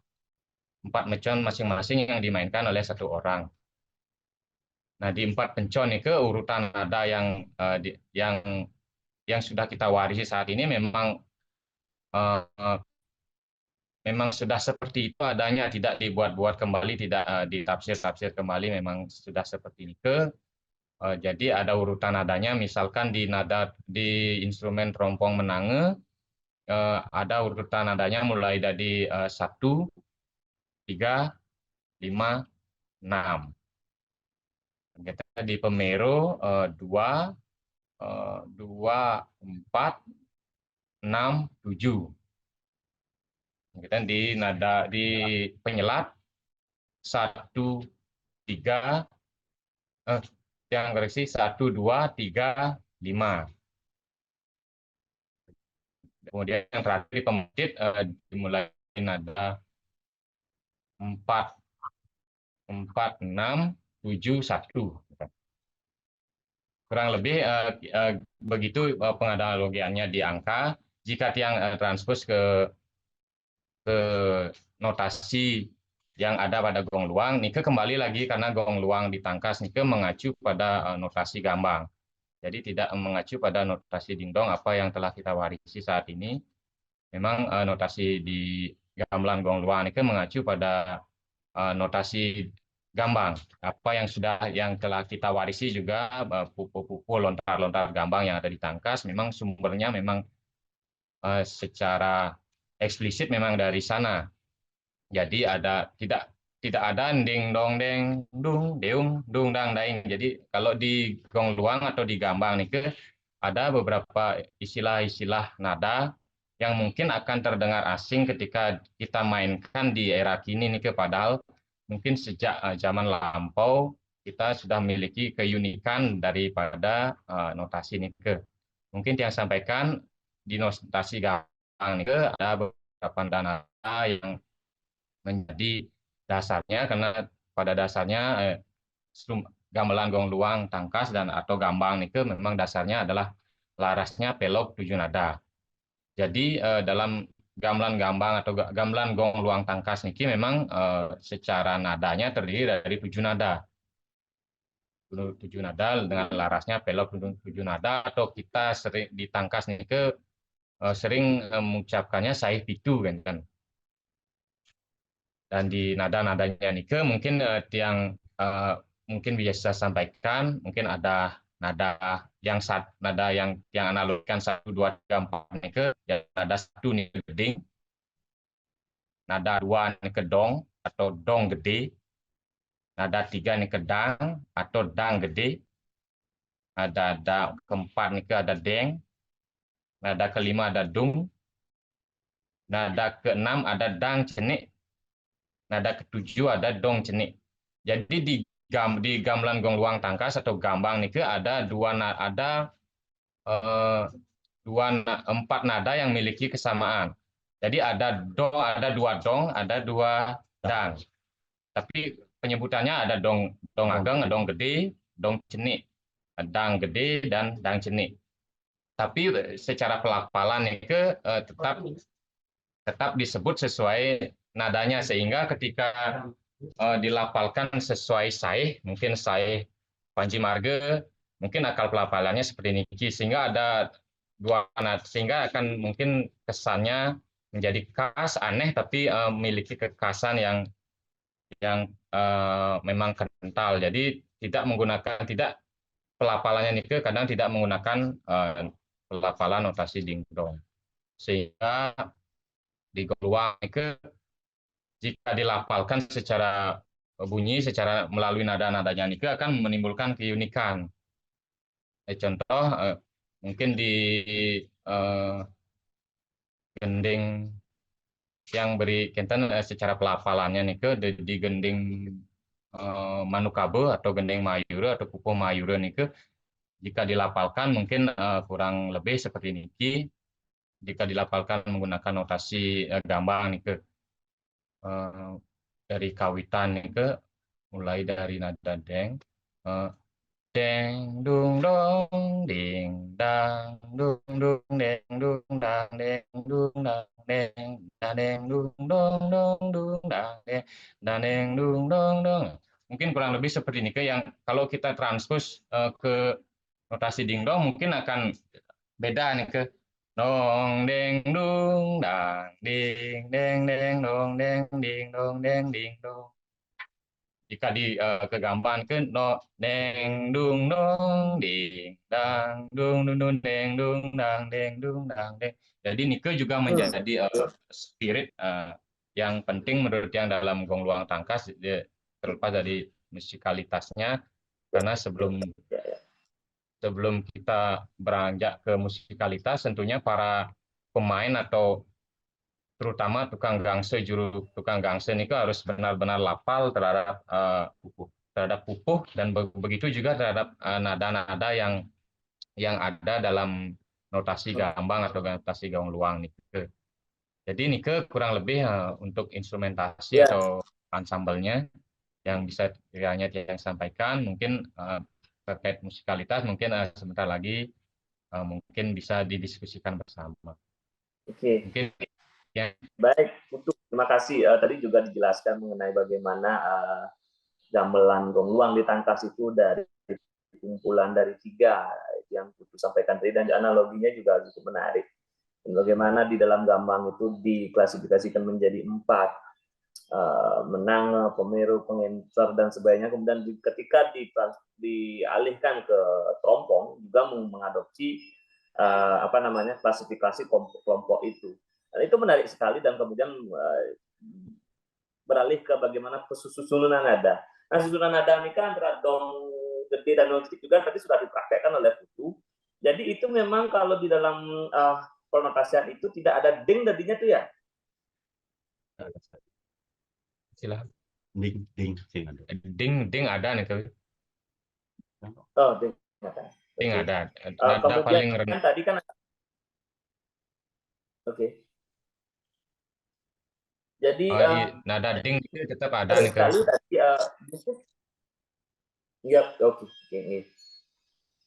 4 mecon masing-masing yang dimainkan oleh 1 orang. Nah, di 4 pencon ini urutan nada yang sudah kita warisi saat ini memang sudah seperti itu adanya, tidak dibuat-buat kembali, tidak ditafsir-tafsir kembali, memang sudah seperti ini. Jadi ada urutan nadanya, misalkan di instrumen terompong menange ada urutan nadanya mulai dari 1, 3, 5, 6. Kita di pemero 2, 4, 6, 7. Kita di nada di penyelat 1, 3, yang koreksi 1, 2, 3, 5. Kemudian yang terakhir di pemedit dimulai nada 4, 6, 7, 1. Kurang lebih begitu penganalogiannya di angka. Jika tiang transpose ke notasi yang ada pada gong luang, nike kembali lagi karena gong luang ditangkas nike mengacu pada notasi gambang. Jadi tidak mengacu pada notasi dingdong apa yang telah kita warisi saat ini. Memang notasi di gamelan gong luang nike mengacu pada notasi gambang. Apa yang telah kita warisi juga pupu-pupu lontar-lontar gambang yang ada di tangkas, memang sumbernya memang secara eksplisit memang dari sana. Jadi tidak ada ding dong deng dung deung dung dang daing. Jadi kalau di gong luang atau di gambang nih ada beberapa istilah-istilah nada yang mungkin akan terdengar asing ketika kita mainkan di era kini nih, padahal mungkin sejak zaman lampau kita sudah memiliki keunikan daripada notasi nih. Mungkin yang sampaikan di notasi gambang nih ada beberapa nada yang menjadi dasarnya, karena pada dasarnya gamelan gong luang tangkas dan atau gambang nih memang dasarnya adalah larasnya pelok 7 nada. Jadi dalam gamelan gambang atau gamelan gong luang tangkas niki memang secara nadanya terdiri dari 7 nada. 7 nada dengan larasnya pelok 7 nada, atau kita sering di tangkas niki sering mengucapkannya saih pitu kan. Dan di nada-nadanya nike mungkin yang mungkin biasa sampaikan, mungkin ada nada yang analogikan 1, 2, 3, 4 nike, nada 1 nih geding, nada 2 nih kedong atau dong gede, nada 3 nih kedang atau dang gede, nada keempat nih ada deng, nada kelima ada dung, nada keenam ada dang cenik, nada ketujuh ada dong cenik. Jadi di gamelan gong luang tangkas atau gambang nih ada 4 nada yang memiliki kesamaan. Jadi ada 2 dong, ada 2 dang. Tapi penyebutannya ada dong ageng, dong gede, dong cenik, dang gede dan dang cenik. Tapi secara pelafalan itu tetap disebut sesuai nadanya, sehingga ketika dilafalkan sesuai saih, mungkin saih Panji Marga, mungkin akal pelafalannya seperti ini, sehingga ada 2 nada, sehingga akan mungkin kesannya menjadi khas, aneh, tapi memiliki kekhasan yang memang kental. Jadi tidak pelafalannya nike kadang tidak menggunakan pelafalan notasi dingdong, sehingga di gong luang nike jika dilafalkan secara bunyi, secara melalui nada-nadanya nike akan menimbulkan keunikan. Contoh mungkin di gending yang beri kenten secara pelafalannya nike di gending Manukabe atau gending Mayura atau Pupuh Mayura nike, jika dilafalkan mungkin kurang lebih seperti niki. Jika dilafalkan menggunakan notasi gambang nike, dari kawitan nike mulai dari nada deng, Deng dung dong ding dang dung dung deng dung dang deng dung dang deng deng dung dong deng dung dong. Mungkin kurang lebih seperti ini ke yang kalau kita transpose ke notasi dingdong mungkin akan beda nih ke dong deng dung dang ding deng deng dong deng ding dong deng ding dong. Jika kegambarkan no deng dung dong ding dang dung deng dung dang deng dung dang deng. Jadi Nike juga menjadi spirit yang penting menurut yang dalam gong luang tangkas terlepas dari musikalitasnya karena sebelum kita beranjak ke musikalitas tentunya para pemain atau terutama tukang gangse ini harus benar-benar lapal terhadap pupuh dan begitu juga terhadap nada-nada yang ada dalam notasi gambang atau notasi gaung luang Nike. Jadi Nike kurang lebih untuk instrumentasi atau ensemble-nya yang bisa kiranya yang sampaikan mungkin terkait musikalitas mungkin sebentar lagi mungkin bisa didiskusikan bersama. Oke. Mungkin ya. Baik, terima kasih. Tadi juga dijelaskan mengenai bagaimana gamelan gong luang di tangkas itu dari kumpulan dari 3 yang Putu sampaikan tadi dan analoginya juga cukup menarik. Dan bagaimana di dalam gambang itu diklasifikasikan menjadi 4, menang, pemeru, pengencer dan sebagainya. Kemudian ketika dialihkan ke trompong juga mengadopsi klasifikasi kelompok itu. Dan itu menarik sekali dan kemudian beralih ke bagaimana susunan nada. Nah, susunan nada ini kan antara dong gede dan dong kecil juga tadi sudah dipraktekkan oleh Putu. Jadi itu memang kalau di dalam penotasian itu tidak ada ding tadinya tuh ya. Silahkan. Ding ada nih tuh. Oh, ding ada. Ding ada. Kemudian paling rendah. Tadi kan Oke. Jadi nada ding itu tetap ada nih sekali tadi oke.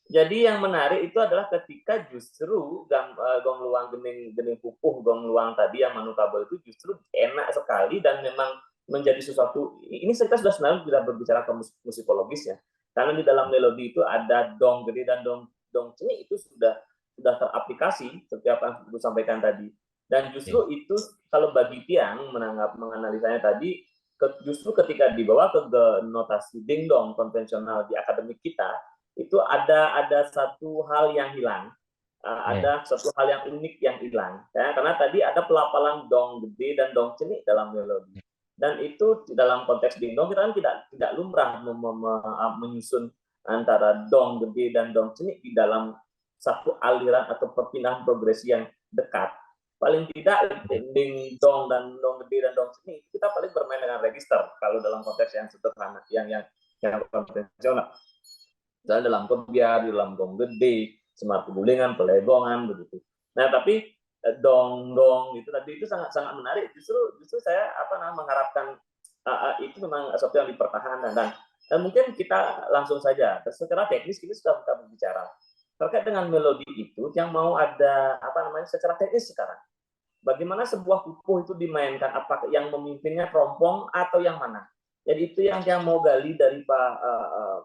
Jadi yang menarik itu adalah ketika justru gong luang gening pupuh gong luang tadi yang manukabel itu justru enak sekali dan memang menjadi sesuatu ini kita sudah sebenarnya tidak berbicara ke musikologisnya karena di dalam melodi itu ada dong gede dan dong ceni itu sudah teraplikasi setiap yang saya sampaikan tadi. Dan justru itu kalau bagi Tiang menganalisanya tadi justru ketika dibawa ke notasi dingdong konvensional di akademik kita itu ada satu hal yang hilang, ada satu hal yang unik yang hilang ya, karena tadi ada pelapalan dong gede dan dong cenik dalam melodi dan itu dalam konteks dingdong kita kan tidak lumrah menyusun antara dong gede dan dong cenik di dalam satu aliran atau perpindahan progresi yang dekat. Paling tidak ding dong dan dong gede dan dong sini kita paling bermain dengan register kalau dalam konteks yang sederhana yang konvensional. Misalnya dalam kebiar, dalam gong gede, semar kebulingan, pelegongan begitu. Nah, tapi dong itu tadi itu sangat menarik. Justru saya mengharapkan itu memang sesuatu yang dipertahankan dan mungkin kita langsung saja secara teknis kita sudah berbicara terkait dengan melodi itu yang mau ada secara teknis sekarang. Bagaimana sebuah pupuh itu dimainkan, apakah yang memimpinnya trompong atau yang mana? Jadi itu yang mau gali dari Pak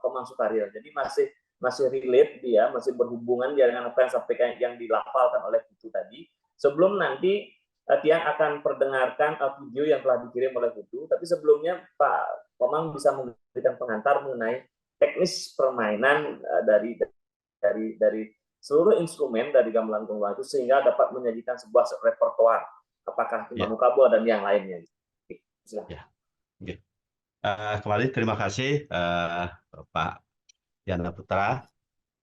Komang Sukaryo. Jadi masih relate dia, masih berhubungan dengan apa yang sampaikan yang dilafalkan oleh Putu tadi. Sebelum nanti Tiang akan perdengarkan video yang telah dikirim oleh Putu, tapi sebelumnya Pak Komang bisa memberikan pengantar mengenai teknis permainan dari seluruh instrumen dari gamelan gong luang itu sehingga dapat menyajikan sebuah repertoar apakah manukabo dan yang lainnya. Ya. Kembali terima kasih Pak Diana Putra.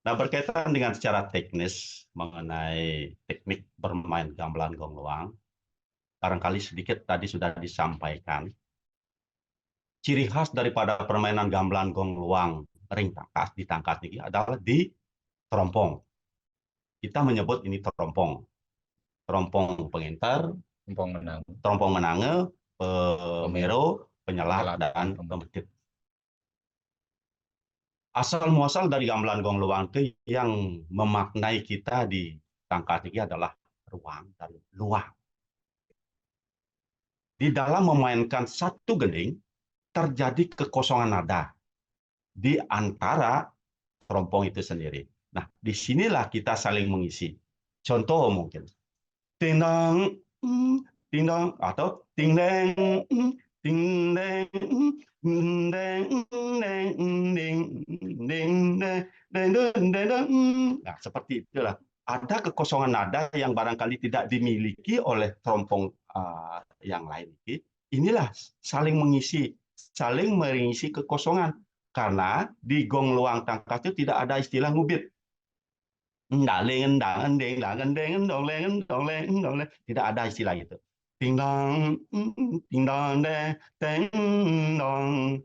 Nah, berkaitan dengan secara teknis mengenai teknik bermain gamelan gong luang, barangkali sedikit tadi sudah disampaikan. Ciri khas daripada permainan gamelan gong luang ring tangkas di tangkas ini adalah di trompong. Kita menyebut ini trompong. Trompong pengintar, trompong menange, pemeru, penyelak, dan pemekit. asal muasal dari gamelan gong luang itu yang memaknai kita di tangka tinggi adalah ruang dan luang. Di dalam memainkan satu gending, terjadi kekosongan nada di antara terompong itu sendiri. Nah, disinilah kita saling mengisi. Contoh mungkin, ting dong, ting dong, atau ting deng, ting deng, deng, deng, ding, ding, deng, deng, deng. Nah, seperti itulah. Ada kekosongan nada yang barangkali tidak dimiliki oleh terompong yang lain. Inilah saling mengisi kekosongan. Karena di gong luang tangkas itu tidak ada istilah ngubit. Tidak ada istilah itu. Ting dong, ting dong deh, teng dong,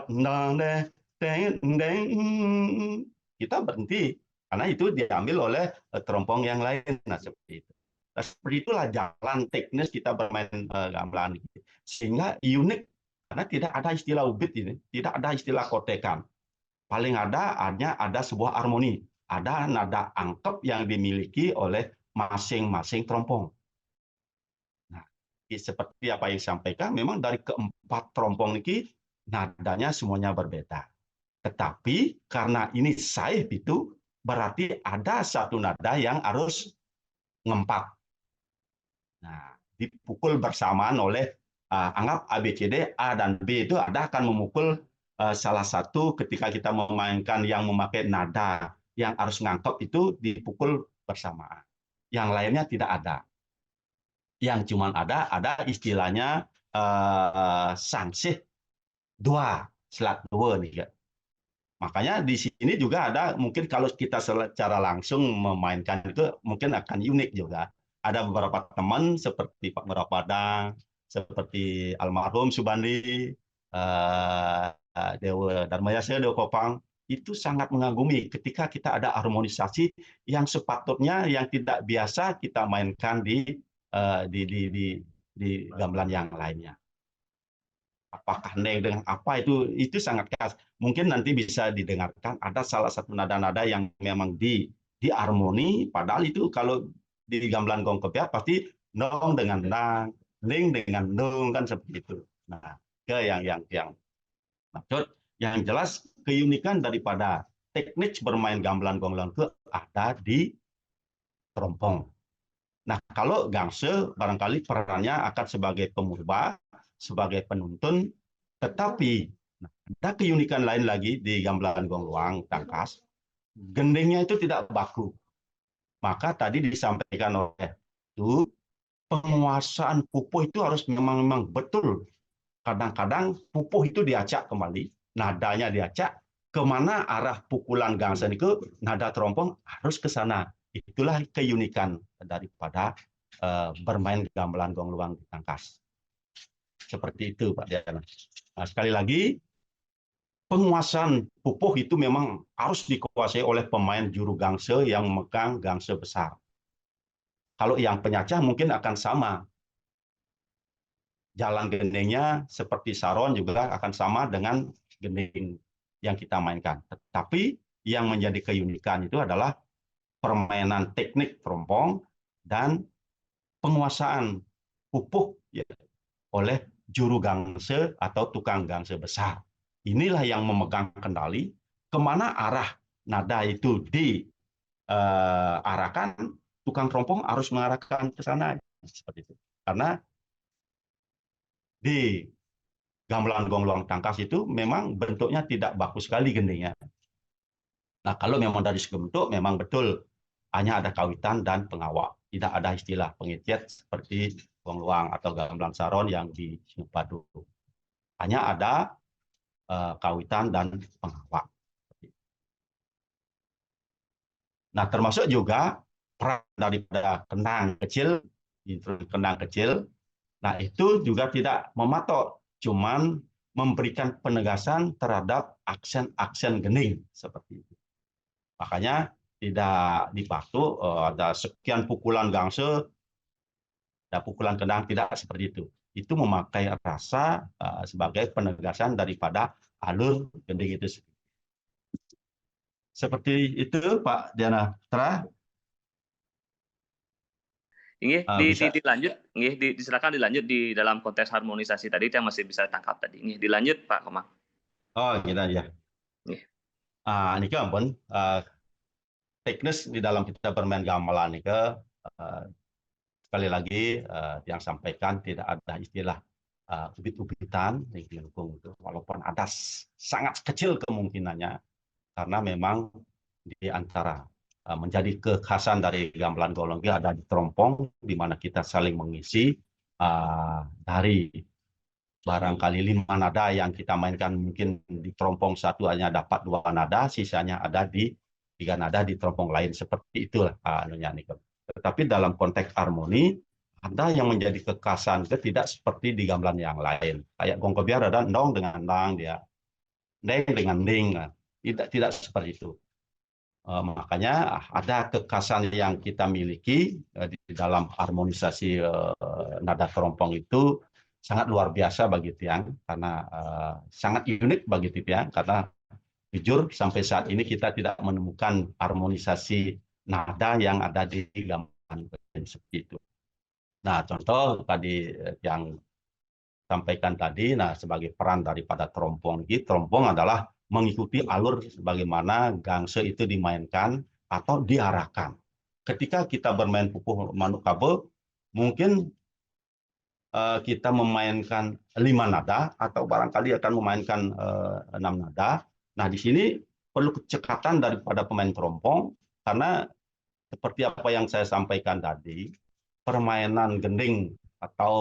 dong deh, teng deng. Kita berhenti karena itu diambil oleh terompong yang lain. Nah, seperti itu. Nah, seperti itulah jalan teknis kita bermain gamelan, sehingga unik karena tidak ada istilah ubit ini, tidak ada istilah kotekan. Paling hanya ada sebuah harmoni, ada nada angkep yang dimiliki oleh masing-masing terompong. Nah, seperti apa yang disampaikan, memang dari keempat terompong ini nadanya semuanya berbeda. Tetapi karena ini saif itu berarti ada satu nada yang harus ngempak. Nah, dipukul bersamaan oleh anggap ABCD, A dan B itu ada akan memukul salah satu ketika kita memainkan yang memakai nada yang harus ngangkep itu dipukul bersamaan. Yang lainnya tidak ada. Yang cuma ada istilahnya sangsih dua, selat dua nih. Makanya di sini juga ada, mungkin kalau kita secara langsung memainkan itu mungkin akan unik juga. Ada beberapa teman seperti Pak Merapadang, seperti almarhum Subandi, Dewa Darmayasa, Dewa Kopang, itu sangat mengagumi ketika kita ada harmonisasi yang sepatutnya yang tidak biasa kita mainkan di gamelan yang lainnya. Apakah neng dengan apa itu sangat khas. Mungkin nanti bisa didengarkan ada salah satu nada-nada yang memang di harmoni, padahal itu kalau di gamelan gong kebiak pasti nong dengan nang, ning dengan nung kan seperti itu. Nah, ke yang maksud yang jelas keunikan daripada teknik bermain gamelan gong itu ada di terompong. Nah, kalau gangse barangkali perannya akan sebagai pemubah, sebagai penuntun, tetapi ada keunikan lain lagi di gamelan gong luang tangkas, gendingnya itu tidak baku. Maka tadi disampaikan oleh itu penguasaan pupuh itu harus memang betul. Kadang-kadang pupuh itu diacak kembali, nadanya diacak, kemana arah pukulan gangse itu, nada terompong harus ke sana. Itulah keunikan daripada bermain gamelan gong luang di tangkas. Seperti itu, Pak Diana. Nah, sekali lagi, penguasaan pupuh itu memang harus dikuasai oleh pemain juru gangse yang memegang gangse besar. Kalau yang penyacah mungkin akan sama. Jalan gendengnya seperti saron juga akan sama dengan gending yang kita mainkan. Tetapi yang menjadi keunikan itu adalah permainan teknik terompong dan penguasaan pupuh ya, oleh juru gangse atau tukang gangse besar. Inilah yang memegang kendali kemana arah nada itu diarahkan, tukang terompong harus mengarahkan ke sana. Seperti itu. Karena di gamelan gong luang tangkas itu memang bentuknya tidak baku sekali gendingnya. Nah, kalau memang dari segi bentuk memang betul hanya ada kawitan dan pengawak. Tidak ada istilah pengicet seperti gong luang atau gamelan saron yang di padu. Hanya ada kawitan dan pengawak. Nah, termasuk juga peran daripada kendang kecil, kendang kecil. Nah, itu juga tidak mematok, cuman memberikan penegasan terhadap aksen-aksen gending seperti itu. Makanya tidak dipatok ada sekian pukulan gangse, ada pukulan kendang, tidak seperti itu. Itu memakai rasa sebagai penegasan daripada alur gending itu. Seperti itu Pak Diana Putra. Nggih, Bisa. dilanjut, nggih, silakan dilanjut di dalam konteks harmonisasi tadi yang masih bisa tangkap tadi. Nggih, dilanjut Pak Komang. Oh, gitu ya. Nggih. Ini kan pun teknis di dalam kita bermain gamelan ini sekali lagi yang sampaikan tidak ada istilah ubit-ubitan di lingkung itu, walaupun ada sangat kecil kemungkinannya karena memang di antara menjadi kekhasan dari gamelan golongi ada di terompong, di mana kita saling mengisi dari barangkali 5 nada yang kita mainkan, mungkin di terompong satu hanya dapat 2 nada, sisanya ada di 3 nada di terompong lain, seperti itulah anunya nih. Tetapi dalam konteks harmoni ada yang menjadi kekhasan, tidak seperti di gamelan yang lain. Kayak gongkobiar ada ndong dengan nang, dia deng dengan ding, tidak seperti itu. Makanya ada kekhasan yang kita miliki di dalam harmonisasi nada terompong itu sangat luar biasa bagi Tiang, karena sangat unik bagi Tiang, karena jujur sampai saat ini kita tidak menemukan harmonisasi nada yang ada di gamelan seperti itu. Nah, contoh tadi yang sampaikan tadi, nah sebagai peran daripada terompong ini, terompong adalah mengikuti alur bagaimana gangse itu dimainkan atau diarahkan. Ketika kita bermain pupuh manuk kabel, mungkin kita memainkan 5 nada atau barangkali akan memainkan 6 nada. Nah, di sini perlu kecekatan daripada pemain terompong, karena seperti apa yang saya sampaikan tadi, permainan gending atau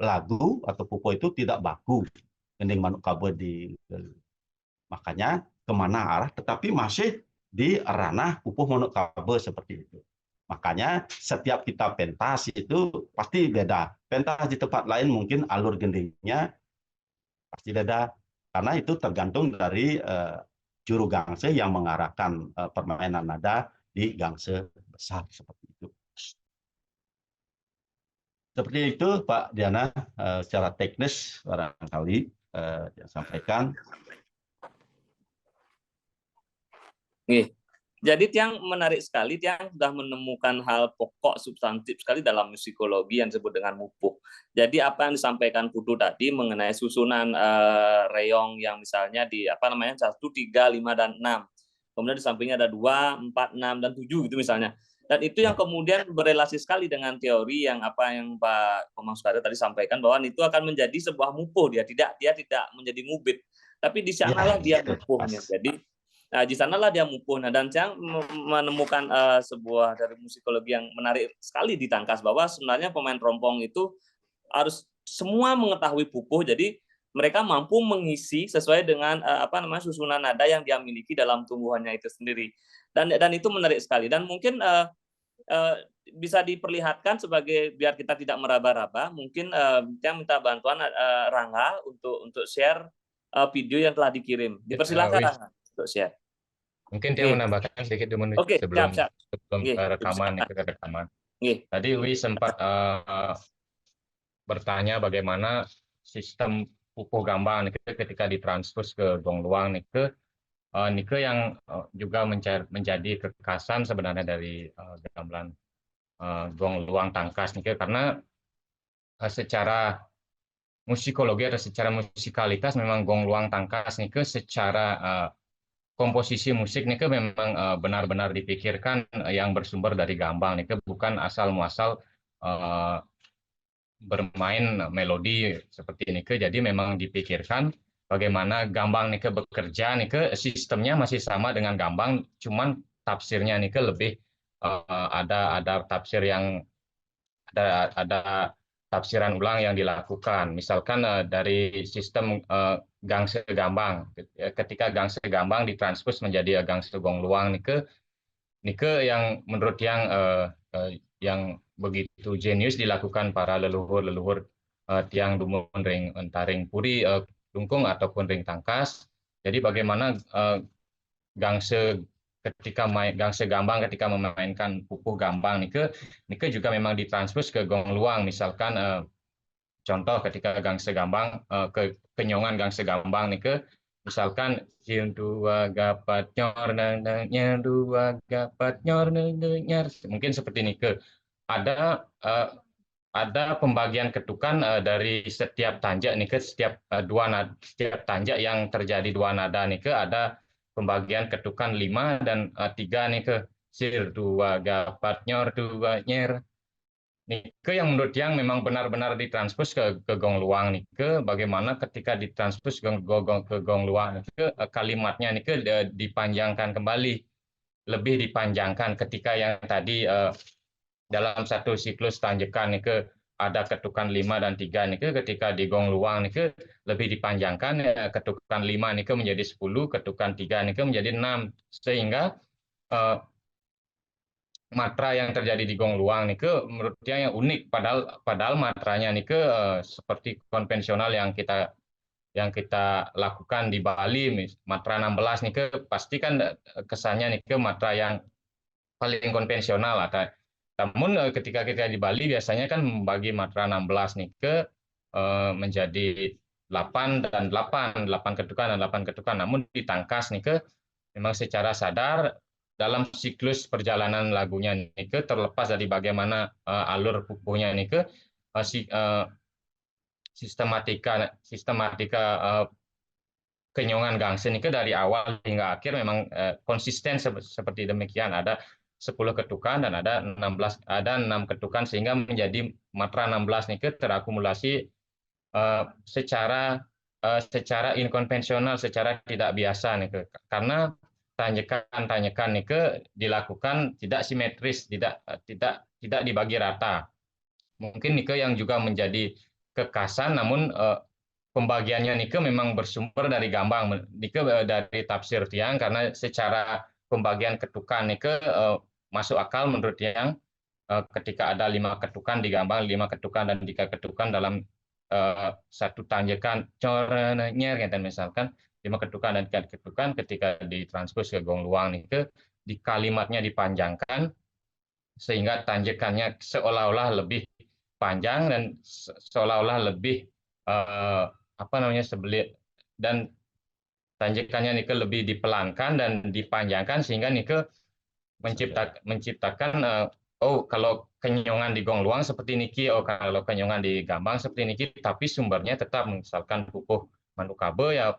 lagu atau pupuh itu tidak baku gending manuk kabel di, makanya kemana arah, tetapi masih di ranah pupuh manuk kabel seperti itu. Makanya setiap kita pentas itu pasti beda. Pentas di tempat lain mungkin alur gendingnya pasti beda, karena itu tergantung dari juru gangse yang mengarahkan permainan nada di gangse besar seperti itu. Seperti itu Pak Diana, secara teknis barangkali yang sampaikan. Nggih. Jadi Tiang menarik sekali, Tiang sudah menemukan hal pokok substantif sekali dalam musikologi yang disebut dengan mupuh. Jadi apa yang disampaikan Putu tadi mengenai susunan reyong yang misalnya di 1, 3, 5, dan 6. Kemudian di sampingnya ada 2, 4, 6, dan 7 gitu misalnya. Dan itu yang kemudian berelasi sekali dengan teori yang Pak Komang Soekarno tadi sampaikan, bahwa itu akan menjadi sebuah mupuh, dia tidak menjadi ngubit. Tapi di sanalah dia mupuhnya. Jadi di sanalah dia mupuh. Nah, dan Tiang menemukan sebuah dari musikologi yang menarik sekali di Tangkas, bahwa sebenarnya pemain terompong itu harus semua mengetahui pupuh, jadi mereka mampu mengisi sesuai dengan susunan nada yang dia miliki dalam tumbuhannya itu sendiri. Dan itu menarik sekali. Dan mungkin bisa diperlihatkan sebagai, biar kita tidak meraba-raba, mungkin Tiang minta bantuan Rangga untuk share video yang telah dikirim. Dipersilakan Rangga untuk share. Mungkin dia menambahkan sedikit dulu sebelum rekaman. Tadi Wi sempat bertanya bagaimana sistem pupuh gambang ketika ditranspos ke gong luang nike yang juga menjadi kekhasan sebenarnya dari gamelan gong luang Tangkas nike, karena secara musikologi atau secara musikalitas memang gong luang Tangkas nike secara komposisi musik nih memang benar-benar dipikirkan yang bersumber dari gambang nih, bukan asal muasal bermain melodi seperti ini. Jadi memang dipikirkan bagaimana gambang nih bekerja nih, sistemnya masih sama dengan gambang, cuman tafsirnya nih lebih ada tafsir yang ada tafsiran ulang yang dilakukan. Misalkan dari sistem gangse gambang, ketika gangse gambang ditranspos menjadi gangse gong luang nike yang menurut yang begitu jenius dilakukan para leluhur tiang Dumun Ring Entaring Puri Lungkung ataupun Ring Tangkas. Jadi bagaimana gangse gambang ketika memainkan pupuh gambang nike juga memang ditranspos ke gong luang. Misalkan contoh ketika gangse gambang kenyongan gangse gambang nike Misalkan cium dua gapat nyor nyer dua gapat nyor nyer, mungkin seperti ini ke ada pembagian ketukan dari setiap tanjak nih ke setiap tanjak yang terjadi dua nada nih ke ada pembagian ketukan 5 dan 3 nih ke sir dua gapat nyor dua nyer nih ke yang menurut yang memang benar-benar ditranspos ke gong luang nih ke bagaimana ketika ditranspos ke gong luang nih ke kalimatnya nih ke dipanjangkan kembali, lebih dipanjangkan ketika yang tadi dalam satu siklus tanjakan nih ke ada ketukan 5 dan 3 nih ke ketika di gong luang nih ke lebih dipanjangkan ketukan 5 nih ke menjadi 10, ketukan 3 nih ke menjadi 6 sehingga matra yang terjadi di gong luang nih ke menurut dia yang unik padahal matranya nih ke seperti konvensional yang kita lakukan di Bali matra 16 nih ke pasti kan kesannya nih ke matra yang paling konvensional atau namun ketika kita di Bali biasanya kan membagi matra 16 nih ke menjadi 8 dan 8 ketukan dan 8 ketukan, namun ditangkas nih ke memang secara sadar dalam siklus perjalanan lagunya nih ke terlepas dari bagaimana alur pupuhnya nih ke sistematika kenyongan gangsen itu dari awal hingga akhir memang konsisten seperti demikian, ada 10 ketukan dan ada 6 ketukan sehingga menjadi matra 16 nih terakumulasi secara inkonvensional, secara tidak biasa nih karena tanjakan nih dilakukan tidak simetris, tidak dibagi rata. Mungkin nih yang juga menjadi kekasan, namun pembagiannya Nike memang bersumber dari Gambang, Nike dari tafsir Tiang karena secara pembagian ketukan Nike masuk akal menurut Tiang ketika ada 5 ketukan di Gambang, 5 ketukan dan 3 ketukan dalam satu tanjakan cornyer misalkan 5 ketukan dan 3 ketukan ketika ditranspos ke gong luang Nike di kalimatnya dipanjangkan sehingga tanjakannya seolah-olah lebih panjang dan seolah-olah lebih sebelit dan tanjakannya Nike lebih dipelankan dan dipanjangkan sehingga Nike menciptakan kalau kenyongan di gong luang seperti niki, kalau kenyongan di Gambang seperti niki, tapi sumbernya tetap misalkan pupuh Manukabe ya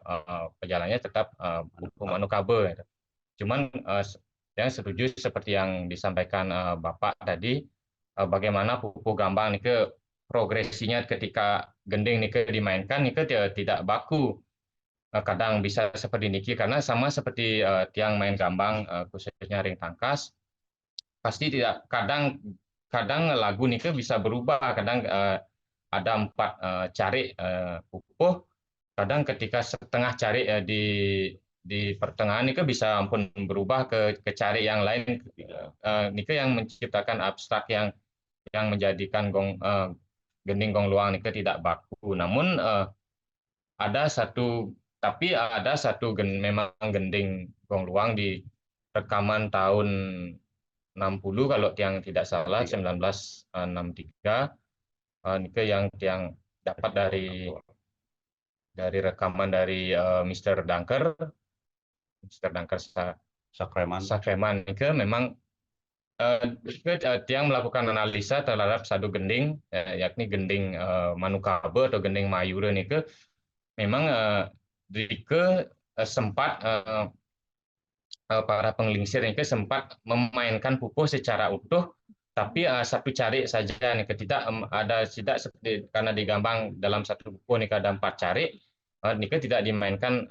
perjalanannya tetap pupuh Manukabe. Cuman yang setuju seperti yang disampaikan Bapak tadi, bagaimana pupuh Gambang niki progresinya ketika gending niki dimainkan niki tidak baku, kadang bisa seperti niki karena sama seperti tiang main gambang khususnya ring tangkas pasti tidak kadang lagu niki bisa berubah, kadang ada 4 cari pupuh, kadang ketika setengah cari di pertengahan niki bisa ampun berubah ke cari yang lain, niki yang menciptakan abstrak yang menjadikan gending gong luang niki tidak baku. Namun ada satu memang gending gong luang di rekaman tahun 60 kalau yang tidak salah 1963 nike yang dapat dari rekaman dari Mr. Dunker Sakreman nike memang yang melakukan analisa terhadap satu gending yakni gending Manukabe atau gending Mayure nike memang Rike sempat para penglingsir ini sempat memainkan pupuh secara utuh, tapi satu cari saja nih tidak seperti karena digambang dalam satu pupuh nih ada 4 cari, nih tidak dimainkan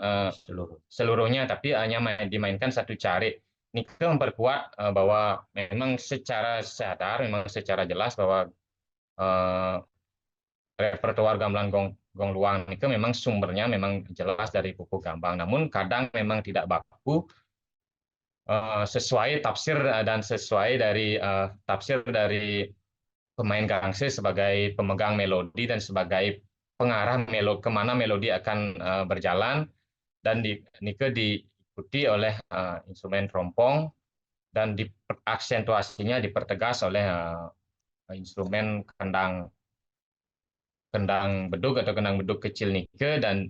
seluruhnya, tapi hanya dimainkan satu cari. Nike memperkuat bahwa memang secara sadar, memang secara jelas bahwa repertoar gamelan gong luang itu memang sumbernya memang jelas dari pupuh gambang, namun kadang memang tidak baku sesuai tafsir dan sesuai dari tafsir dari pemain gangse sebagai pemegang melodi dan sebagai pengarah melodi kemana melodi akan berjalan, dan nike diikuti oleh instrumen trompong dan aksentuasinya dipertegas oleh instrumen kendang bedug atau kendang bedug kecil nike, dan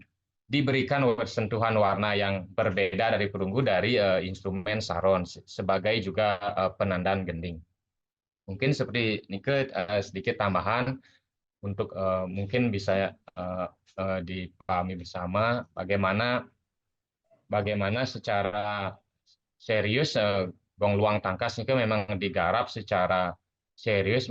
diberikan sentuhan warna yang berbeda dari perunggu dari instrumen saron sebagai juga penandaan gending. Mungkin seperti Nike sedikit tambahan untuk mungkin bisa dipahami bersama bagaimana secara serius Gong Luang Tangkas Nike memang digarap secara serius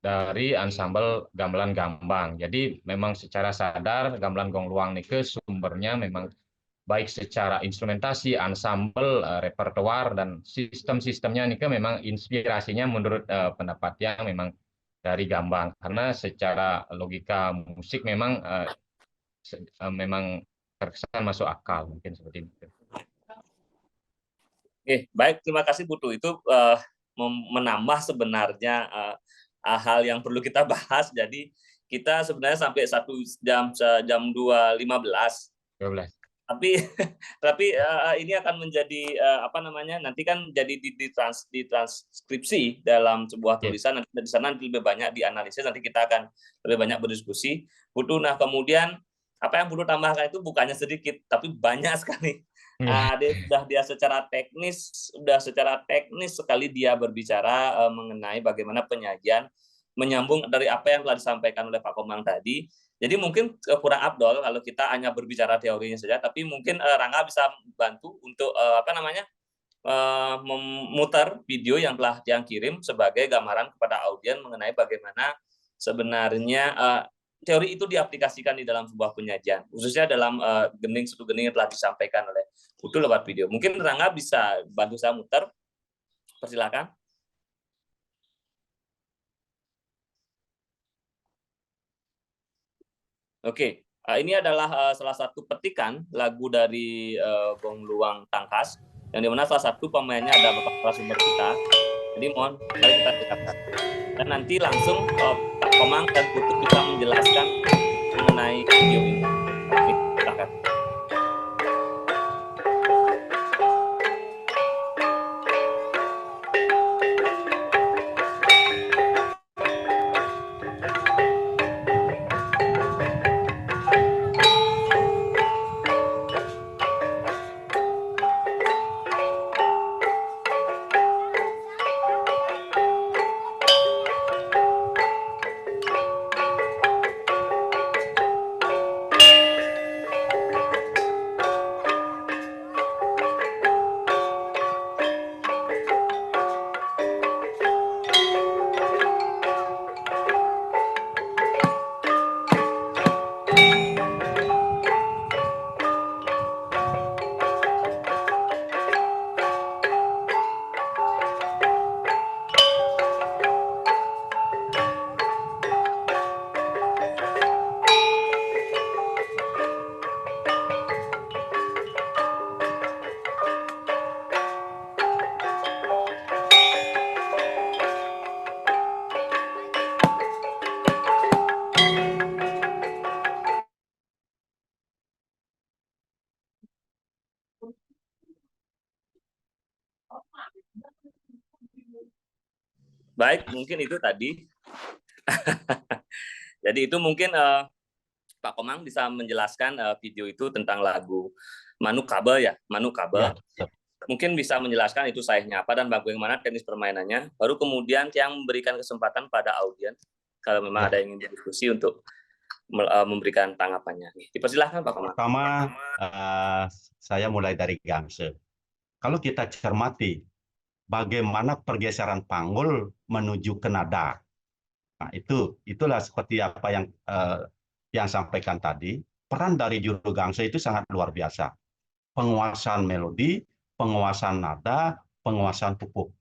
dari ansambel gamelan gambang. Jadi memang secara sadar gamelan Gong Luang nike sumbernya memang baik secara instrumentasi, ansambel, repertoar dan sistem-sistemnya nike memang inspirasinya menurut pendapat yang memang dari gambang. Karena secara logika musik memang memang terkesan masuk akal mungkin seperti itu. Oke, baik, terima kasih Putu. Itu menambah sebenarnya hal yang perlu kita bahas. Jadi kita sebenarnya sampai jam 2.15. 12. Tapi ini akan menjadi apa namanya? Nanti kan jadi ditranskripsi dalam sebuah tulisan. Nanti di sana lebih banyak dianalisis. Nanti kita akan lebih banyak berdiskusi. Putu, nah kemudian apa yang perlu tambahkan itu bukannya sedikit, tapi banyak sekali. Dia secara teknis sekali dia berbicara mengenai bagaimana penyajian menyambung dari apa yang telah disampaikan oleh Pak Komang tadi. Jadi mungkin kurang afdol kalau kita hanya berbicara teorinya saja, tapi mungkin Rangga bisa bantu untuk memutar video yang telah dia kirim sebagai gambaran kepada audiens mengenai bagaimana sebenarnya teori itu diaplikasikan di dalam sebuah penyajian, khususnya dalam gending satu gending yang telah disampaikan oleh Putu lewat video. Mungkin Rangga bisa bantu saya muter, persilakan. Oke, ini adalah salah satu petikan lagu dari Gong Luang Tangkas, yang dimana salah satu pemainnya ada Bapak narasumber kita. Jadi mohon mari kita dengarkan. Dan nanti langsung Pak Komang dan Putu bisa menjelaskan mengenai video ini. Silakan. Baik, mungkin itu tadi. Jadi itu mungkin Pak Komang bisa menjelaskan video itu tentang lagu Manuk Kabel ya, Manuk Kabel. Ya. Mungkin bisa menjelaskan itu sayangnya apa dan bagaimana teknis permainannya. Baru kemudian yang memberikan kesempatan pada audiens kalau memang ada yang ingin berdiskusi untuk memberikan tanggapannya. Dipersilahkan Pak Komang. Pertama, saya mulai dari Gamse. Kalau kita cermati bagaimana pergeseran panggul menuju ke nada. Nah, itulah seperti apa yang sampaikan tadi. Peran dari juru gangse itu sangat luar biasa. Penguasaan melodi, penguasaan nada, penguasaan pupuk.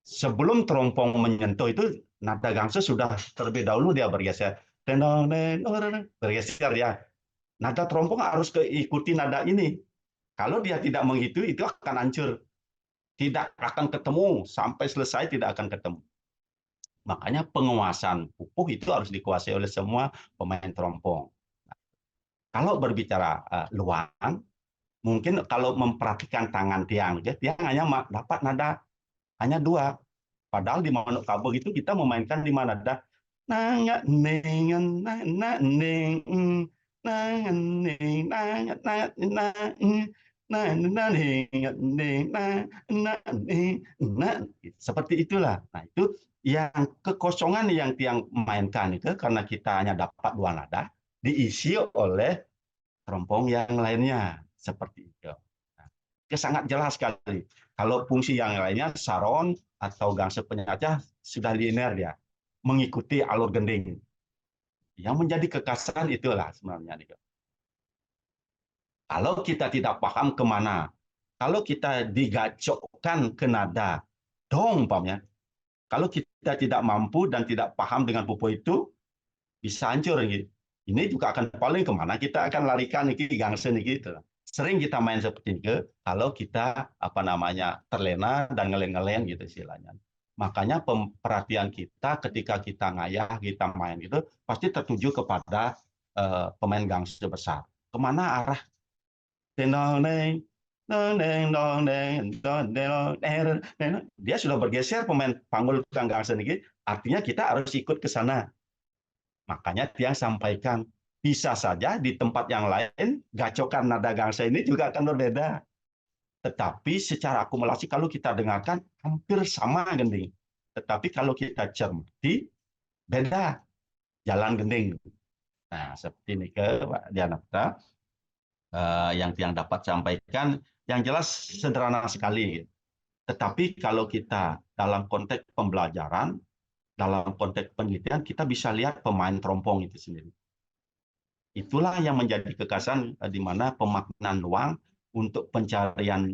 Sebelum terompong menyentuh itu, nada gangse sudah terlebih dahulu dia bergeser. Bergeser ya. Nada terompong harus ikuti nada ini. Kalau dia tidak mengikuti, itu akan hancur. Tidak akan ketemu, sampai selesai tidak akan ketemu. Makanya penguasaan pupuk itu harus dikuasai oleh semua pemain terompong. Kalau berbicara luang, mungkin kalau memperhatikan tangan tiang hanya dapat nada hanya 2. Padahal di Manuk Kabel itu kita memainkan 5 nada. nangat ning nangat ning nangat ning nangat nangat seperti itulah. Nah, itu yang kekosongan yang tiang mainkan itu karena kita hanya dapat 2 nada diisi oleh kerompong yang lainnya seperti itu. Nah, itu sangat jelas sekali. Kalau fungsi yang lainnya saron atau gangsa penyacah sudah linear dia, mengikuti alur gending. Yang menjadi kekasan itulah sebenarnya. Kalau kita tidak paham kemana, kalau kita digacokkan ke nada, dong umpamanya, kalau kita tidak mampu dan tidak paham dengan pupu itu, bisa hancur gitu. Ini juga akan paling kemana kita akan larikan iki gangsen gitu. Sering kita main seperti itu kalau kita terlena dan ngelen-ngelen gitu istilahnya. Makanya perhatian kita ketika kita ngayah, kita main gitu pasti tertuju kepada pemain gangster besar. Kemana arah? Dia sudah bergeser pemain panggul gangster ini, artinya kita harus ikut ke sana. Makanya dia sampaikan, bisa saja di tempat yang lain, gacokan nada gangsa ini juga akan berbeda. Tetapi secara akumulasi kalau kita dengarkan, hampir sama gending. Tetapi kalau kita cermati, beda jalan gending. Nah, seperti ini ke Pak Dianapta, yang dapat sampaikan, yang jelas sederhana sekali. Tetapi kalau kita dalam konteks pembelajaran, dalam konteks penelitian, kita bisa lihat pemain terompong itu sendiri. Itulah yang menjadi kekasan di mana pemaknaan ruang untuk pencarian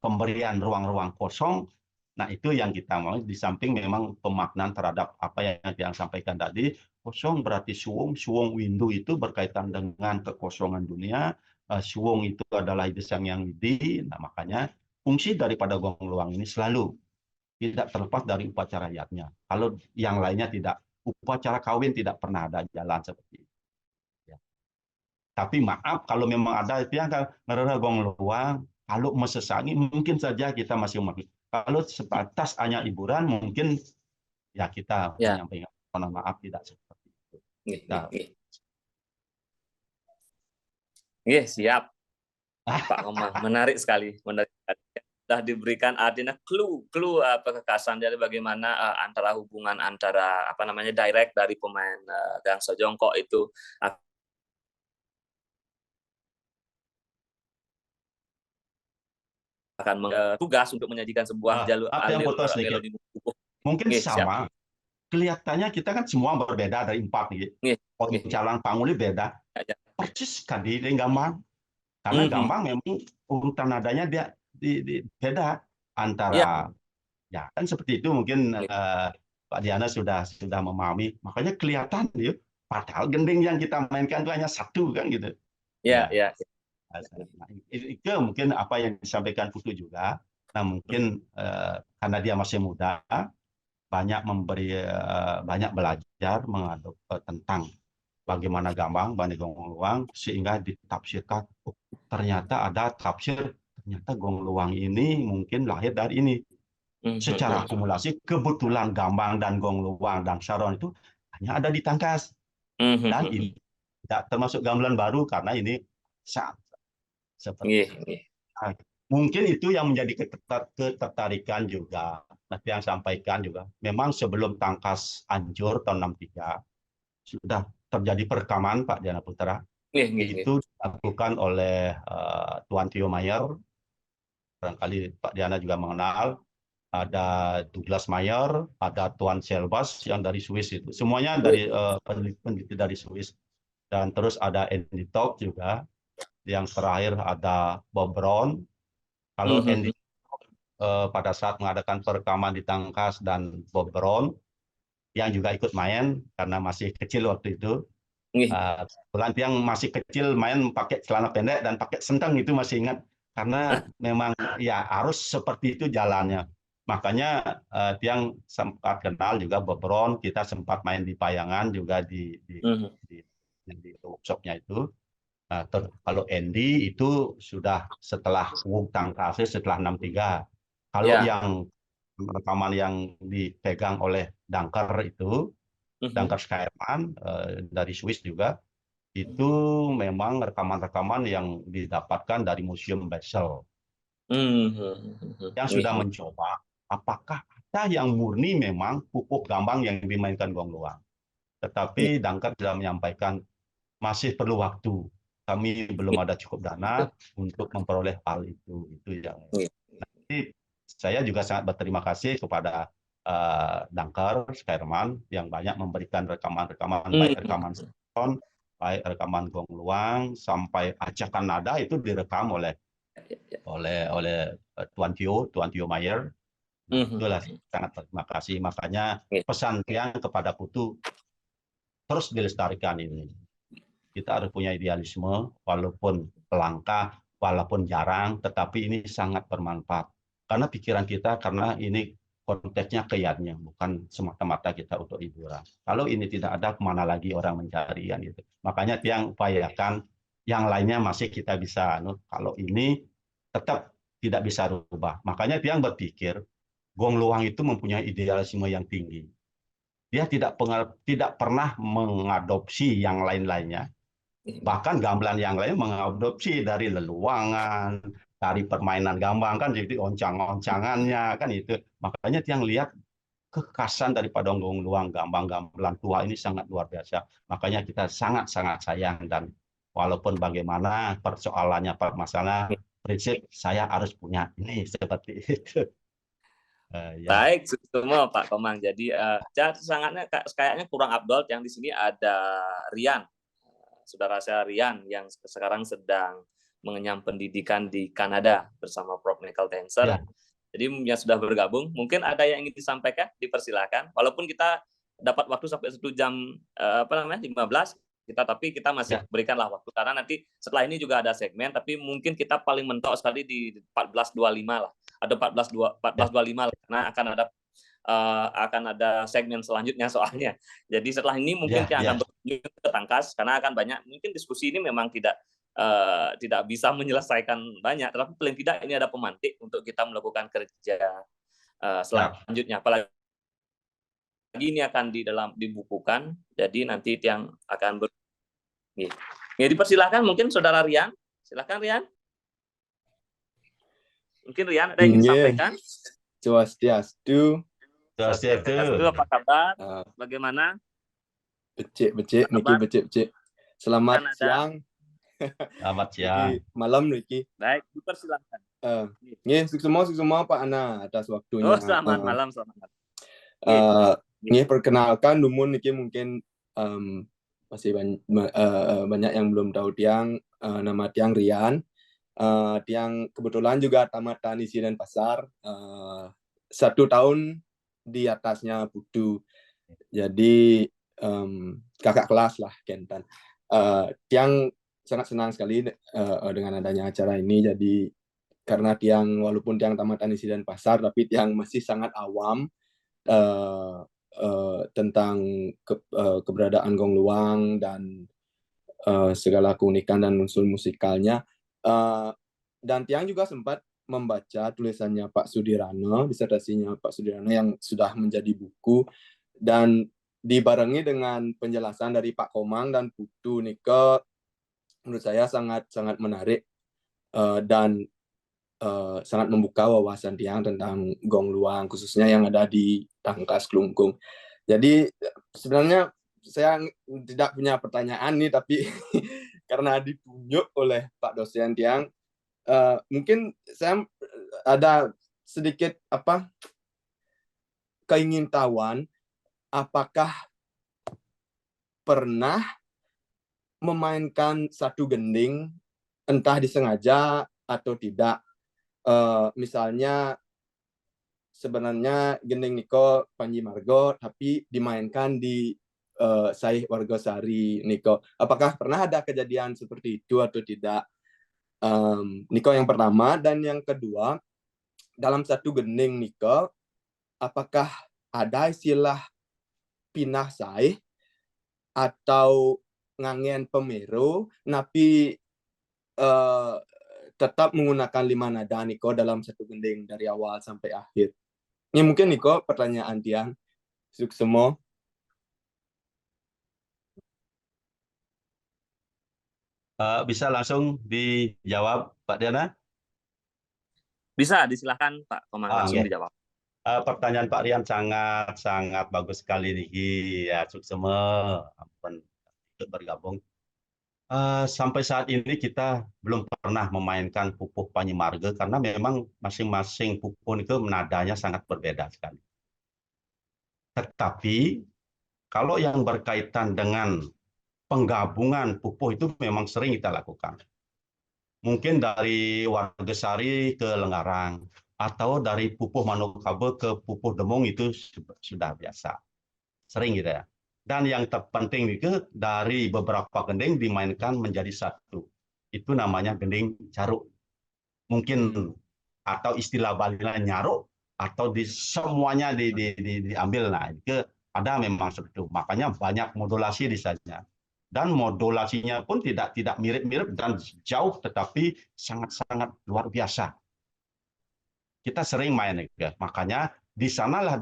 pemberian ruang-ruang kosong. Nah, itu yang kita mau, di samping memang pemaknaan terhadap apa yang sampaikan tadi, kosong berarti suwung, suwung windu itu berkaitan dengan kekosongan dunia, suwung itu adalah desang yang di, nah makanya fungsi daripada gong luang ini selalu tidak terlepas dari upacara adatnya. Kalau yang lainnya tidak, upacara kawin tidak pernah ada jalan seperti itu. Ya. Tapi maaf kalau memang ada itu yang ngerera gong luang, kalau mesesangi mungkin saja kita masih umat. Kalau sebatas hanya hiburan mungkin ya kita menyampaikan maaf tidak seperti itu. Siap. Pak Komang, menarik sekali, menarik sekali. Sudah diberikan artinya clue kekasan dari bagaimana antara hubungan antara direct dari pemain gangsa jongkok itu akan tugas untuk menyajikan sebuah jalur melodi. Mungkin sama. Kelihatannya kita kan semua berbeda dari 4 nih. Jalan panguli beda. Persis kan di Gambang. Karena Gambang memang urutan nadanya dia beda antara ya kan seperti itu mungkin Pak Diana sudah memahami. Makanya kelihatan ya, padahal gending yang kita mainkan itu hanya 1 kan gitu. Ya. Itu mungkin apa yang disampaikan Putu juga. Nah, mungkin karena dia masih muda, banyak belajar mengadop tentang bagaimana Gambang, bagaimana gong luang, sehingga ditafsirkan ternyata ada tafsir, ternyata gong luang ini mungkin lahir dari ini. Secara akumulasi, kebetulan Gambang dan gong luang dan saron itu hanya ada di Tangkas. Dan ini tidak termasuk gamelan baru karena ini seperti mungkin itu yang menjadi ketertarikan juga. Nanti yang sampaikan juga, memang sebelum Tangkas hancur tahun 63 sudah terjadi perekaman Pak Diana Putra. Itu dilakukan oleh Tuan Tio Mayer. Barangkali Pak Diana juga mengenal. Ada Douglas Mayer, ada Tuan Selbas yang dari Swiss itu. Semuanya dari peneliti dari Swiss. Dan terus ada Andy Talk juga. Yang terakhir ada Bob Brown. Kalau Andy pada saat mengadakan perekaman di Tangkas dan Bob Brown yang juga ikut main karena masih kecil waktu itu. Bulan yang masih kecil main pakai celana pendek dan pakai sentang itu masih ingat karena memang ya harus seperti itu jalannya. Makanya Tiang sempat kenal juga Bob Brown, kita sempat main di Payangan juga di workshopnya itu. Nah, kalau Andy itu sudah setelah Wung Tangkas setelah 63. Kalau yang rekaman yang dipegang oleh Dangker itu Dangkar Skyman dari Swiss juga. Itu memang rekaman-rekaman yang didapatkan dari Museum Basel yang sudah mencoba apakah ada yang murni memang pupuk gambang yang dimainkan gong luang. Tetapi Dangkar sudah menyampaikan masih perlu waktu. Kami belum ada cukup dana untuk memperoleh hal itu. Itu yang. Jadi saya juga sangat berterima kasih kepada Dangkar Skyman yang banyak memberikan rekaman-rekaman baik rekaman sound, baik rekaman gong luang sampai acakan nada itu direkam oleh Tuan Tio Mayer. Nah, itulah sangat terima kasih. Makanya pesan Tiang kepada Putu terus dilestarikan ini. Kita harus punya idealisme, walaupun langka, walaupun jarang, tetapi ini sangat bermanfaat. Karena pikiran kita, karena ini konteksnya keyatnya, bukan semata-mata kita untuk hiburan. Kalau ini tidak ada, kemana lagi orang mencari kan gitu. Makanya Tiang upayakan yang lainnya masih kita bisa. Kalau ini tetap tidak bisa rubah. Makanya Tiang berpikir Gong Luang itu mempunyai idealisme yang tinggi. Dia tidak pernah mengadopsi yang lain-lainnya. Bahkan gamelan yang lain mengadopsi dari leluangan, dari permainan gambang kan jadi oncang-oncangannya kan itu. Makanya Tiang lihat kekhasan daripada Gong Luang gamelan tua ini sangat luar biasa. Makanya kita sangat-sangat sayang dan walaupun bagaimana persoalannya masalah prinsip saya harus punya ini seperti itu. Baik semua Pak Komang. Jadi sangatnya kayaknya kurang Abdul yang di sini ada Rian. Saudara saya Rian yang sekarang sedang mengenyam pendidikan di Kanada bersama Prof. Michael Tenser. Ya. Jadi yang sudah bergabung, mungkin ada yang ingin disampaikan, dipersilakan. Walaupun kita dapat waktu sampai 1 jam 15, tapi kita masih berikanlah waktu karena nanti setelah ini juga ada segmen, tapi mungkin kita paling mentok sekali di 14.25 lah, ada 14.25 lah, karena akan ada segmen selanjutnya soalnya. Jadi setelah ini mungkin kita akan berlanjut ke tangkas karena akan banyak mungkin diskusi ini memang tidak bisa menyelesaikan banyak, tapi paling tidak ini ada pemantik untuk kita melakukan kerja selanjutnya. Apalagi ini akan dibukukan, jadi nanti yang akan dipersilahkan mungkin Saudara Rian, silakan Rian. Mungkin Rian ada yang ingin disampaikan. Swastiastu. Apa kabar? Bagaimana? Becik, niki becik. Selamat siang. Selamat siang. Malam niki. Baik, dipersilakan. Semua Pak Ana atas waktunya. Oh, selamat malam. Perkenalkan Dumun niki mungkin masih banyak yang belum tahu Tiang. Nama Tiang Rian. Tiang kebetulan juga tamat Teknik dan Pasar. 1 tahun di atasnya Putu. Jadi kakak kelas lah Kentan. Tiang sangat senang sekali dengan adanya acara ini. Jadi karena Tiang walaupun Tiang tamat Teknik dan Pasar, tapi Tiang masih sangat awam tentang keberadaan Gong Luang dan segala keunikan dan unsur musikalnya. Dan Tiang juga sempat membaca tulisannya Pak Sudirano, disertasinya Pak Sudirano yang sudah menjadi buku, dan dibarengi dengan penjelasan dari Pak Komang dan Putu Nike, menurut saya sangat menarik dan sangat membuka wawasan Tiang tentang Gong Luang, khususnya yang ada di Tangkas Klungkung. Jadi sebenarnya saya tidak punya pertanyaan nih, tapi karena ditunjuk oleh Pak dosen Tiang, mungkin saya ada sedikit keingintahuan, apakah pernah memainkan satu gending, entah disengaja atau tidak. Misalnya sebenarnya gending niko Panji Margo, tapi dimainkan di Saih Wargosari niko. Apakah pernah ada kejadian seperti itu atau tidak? Niko yang pertama, dan yang kedua, dalam satu gending niko, apakah ada istilah pinah saih atau ngangen pemeru, tapi tetap menggunakan 5 nada niko dalam satu gending dari awal sampai akhir? Ini mungkin niko pertanyaan Tiang. Suksemo. Bisa langsung dijawab Pak Diana? Bisa, disilahkan Pak Komang langsung Oke. dijawab. Pertanyaan Pak Rian sangat bagus sekali nih. Ya, suksema, ampun, ikut bergabung. Sampai saat ini kita belum pernah memainkan pupuh Panji Marga karena memang masing-masing pupuh itu nadanya sangat berbeda sekali. Tetapi kalau yang berkaitan dengan penggabungan pupuh itu memang sering kita lakukan. Mungkin dari Wargesari ke Lengarang, atau dari pupuh Manukabe ke pupuh Demung itu sudah biasa. Sering gitu ya. Dan yang terpenting itu dari beberapa gending dimainkan menjadi satu. Itu namanya gending caruk. Mungkin atau istilah Bali nyaruk, atau semuanya diambil. Nah, itu ada memang seperti itu. Makanya banyak modulasi di sana. Dan modulasinya pun tidak mirip-mirip dan jauh, tetapi sangat-sangat luar biasa. Kita sering main, ya. Makanya di sanalah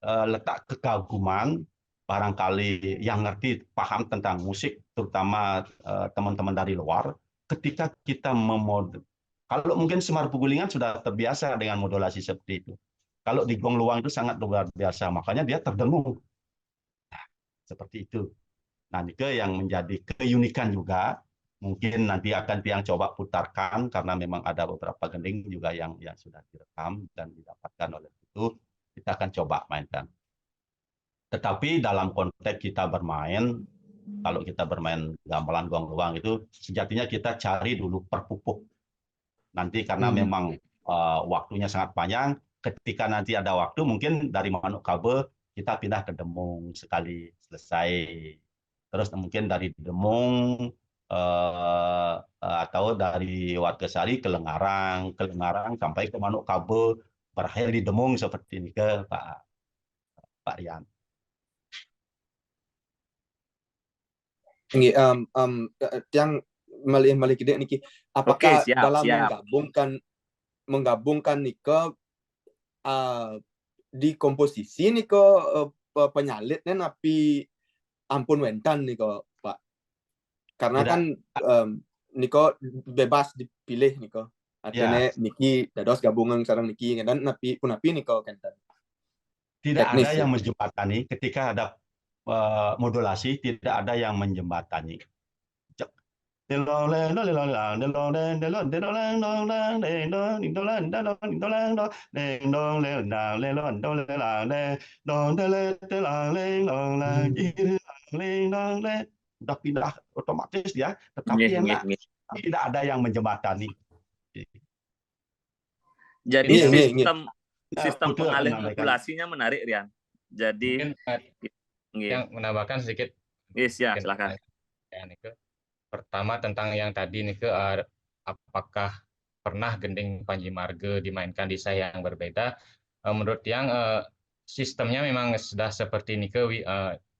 letak kekaguman barangkali yang ngerti paham tentang musik, terutama teman-teman dari luar, ketika kita kalau mungkin Semar Pugulingan sudah terbiasa dengan modulasi seperti itu. Kalau di Gong Luang itu sangat luar biasa, makanya dia terdengung. Nah, seperti itu. Nah, itu yang menjadi keunikan juga. Mungkin nanti akan Tiang coba putarkan karena memang ada beberapa gending juga yang sudah direkam dan didapatkan oleh itu. Kita akan coba mainkan. Tetapi dalam konteks kita bermain, kalau kita bermain gamelan Gong Luang itu sejatinya kita cari dulu perpupuk. Nanti karena memang waktunya sangat panjang, ketika nanti ada waktu mungkin dari Manuk Kabe kita pindah ke Demung sekali selesai. Terus mungkin dari Demung atau dari Wargesari ke Lengarang sampai ke Manuk Kabe, berakhir di Demung seperti ini ke Pak Rian. Yang malih kide niki, apakah Oke, siap, dalam siap. menggabungkan niko di komposisi niko penyalitnya napi ampun wentan niko Pak, karena Tidak. kan niko bebas dipilih niko, artinya niki dados gabungan sareng niki dan napi niko kenten. Tidak Teknis, ada ya. yang menjembatani ketika ada modulasi, tidak ada yang menjembatani. Sudah pindah otomatis ya, tetapi tidak ada yang menjembatani. Jadi Ini, sistem pengalih modulasinya menarik, Rian. Jadi mungkin yang menambahkan sedikit. Yes, ya, silakan. Pertama tentang yang tadi nih, apakah pernah gending Panji Marga dimainkan di saya yang berbeda? Menurut yang sistemnya memang sudah seperti ini,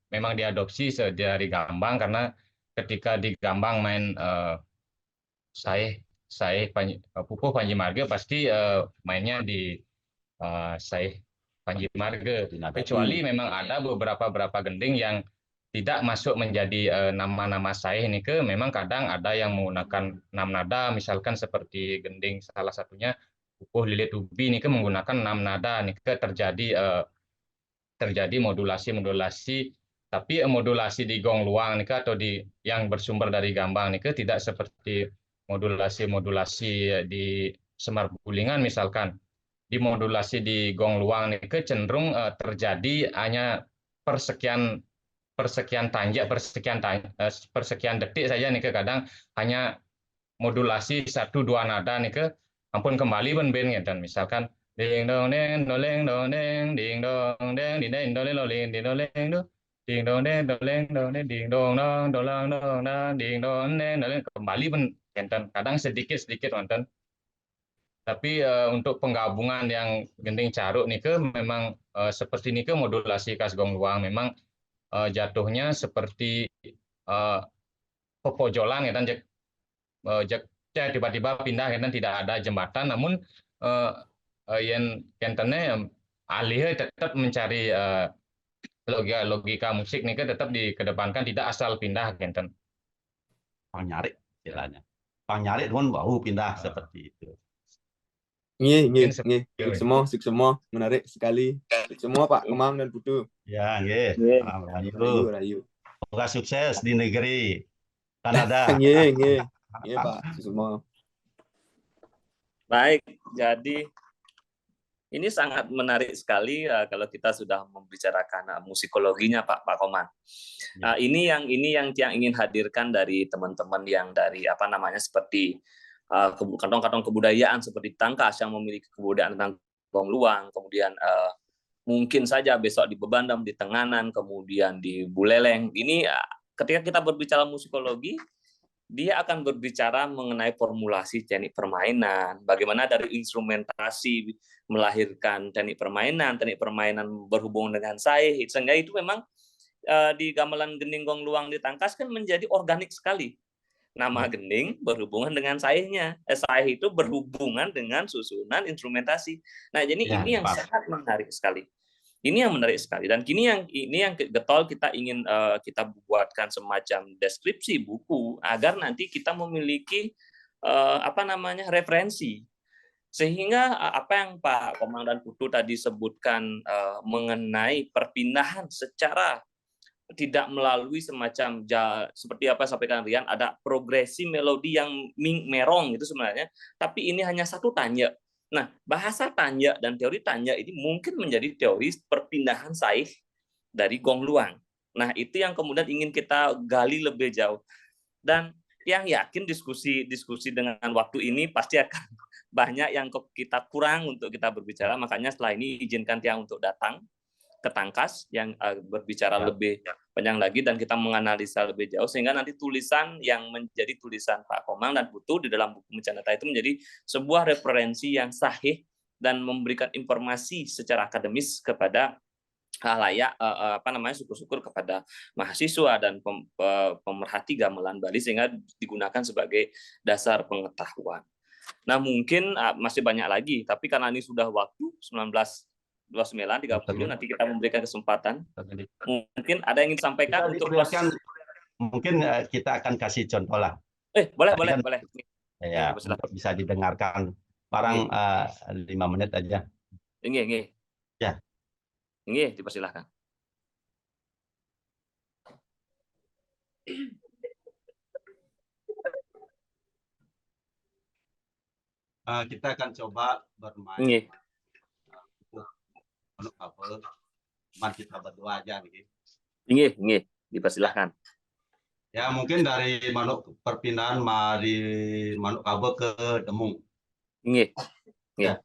memang diadopsi dari Gambang, karena ketika di Gambang main pupuh Panji Marga pasti mainnya di saya Panji Marga, kecuali memang ada beberapa gending yang tidak masuk menjadi nama-nama saya ini, memang kadang ada yang menggunakan 6 nada, misalkan seperti gending salah satunya pupuh Lilit Ubi ini menggunakan 6 nada nih, terjadi modulasi, tapi modulasi di Gong Luang nih, atau yang bersumber dari Gambang nih, tidak seperti modulasi di Semar Pugulingan misalkan. Di modulasi di Gong Luang nih cenderung terjadi hanya persekian detik saja nih, kadang hanya modulasi 1-2 nada nih, ampun kembali ben dan misalkan ding dong deng doleng dong deng ding dong deng ding deng doleng doleng ding doleng do ding dong deng doleng dong ding dong dong dolang dong ding dong deng doleng, kembali ben enten kadang sedikit wonten. Tapi untuk penggabungan yang gending caruk nih, memang seperti ini, modulasi khas Gong Luang memang jatuhnya seperti pepojolan ya, dan tiba-tiba pindah dan tidak ada jembatan, namun yang kentennya alih tetap mencari logika musik nih, tetap dikedepankan, tidak asal pindah kenten. Nyari istilahnya. Bang nyari pun bau pindah seperti itu. Nggih, Mungkin sik semua menarik sekali. Sik semua Pak Kemang dan Putu. Ya, nggih. Nggih. Rayu, rayu. Semoga sukses di negeri Kanada. Nggih, Pak, sik semua. Baik, jadi ini sangat menarik sekali kalau kita sudah membicarakan musikologinya Pak Komang. Ini yang Tiang ingin hadirkan dari teman-teman yang dari apa namanya seperti kantong-kantong kebudayaan seperti Tangkas yang memiliki kebudayaan tentang gong luang, kemudian mungkin saja besok di Bebandem, di Tenganan, kemudian di Buleleng. Ini ketika kita berbicara musikologi, dia akan berbicara mengenai formulasi teknik permainan, bagaimana dari instrumentasi melahirkan teknik permainan berhubungan dengan saih, sehingga itu memang di gamelan gending gong luang di Tangkas kan menjadi organik sekali. Nama gending berhubungan dengan saihnya, saih itu berhubungan dengan susunan instrumentasi. Nah, jadi ini yang sangat menarik sekali. Ini yang menarik sekali, dan ini yang getol kita ingin kita buatkan semacam deskripsi buku agar nanti kita memiliki referensi, sehingga apa yang Pak Komang dan Putu tadi sebutkan mengenai perpindahan secara tidak melalui semacam seperti apa sampaikan Rian, ada progresi melodi yang merong itu sebenarnya, tapi ini hanya satu tanya. Nah, bahasa tanya dan teori tanya ini mungkin menjadi teori perpindahan saih dari gong luang. Nah, itu yang kemudian ingin kita gali lebih jauh. Dan yang yakin diskusi dengan waktu ini pasti akan banyak yang kita kurang untuk kita berbicara, makanya setelah ini izinkan Tiang untuk datang ke Tangkas yang berbicara lebih panjang lagi dan kita menganalisa lebih jauh sehingga nanti tulisan yang menjadi tulisan Pak Komang dan Putu di dalam buku Mencanata itu menjadi sebuah referensi yang sahih dan memberikan informasi secara akademis kepada halayak syukur-syukur kepada mahasiswa dan pemerhati gamelan Bali sehingga digunakan sebagai dasar pengetahuan. Nah, mungkin masih banyak lagi, tapi karena ini sudah waktu 19:29:30 nanti kita memberikan kesempatan. Mungkin ada yang ingin disampaikan untuk mungkin kita akan kasih contoh lah. Boleh. Ya, untuk bisa didengarkan barang 5 menit aja. Ini. Ya. Ini dipersilahkan. Kita akan coba bermain. Manuk kabel, cuman kita berdua aja nih. Ini, dipersilahkan. Ya mungkin dari perpindahan dari Manuk kabel ke Demung. Ini. Ya.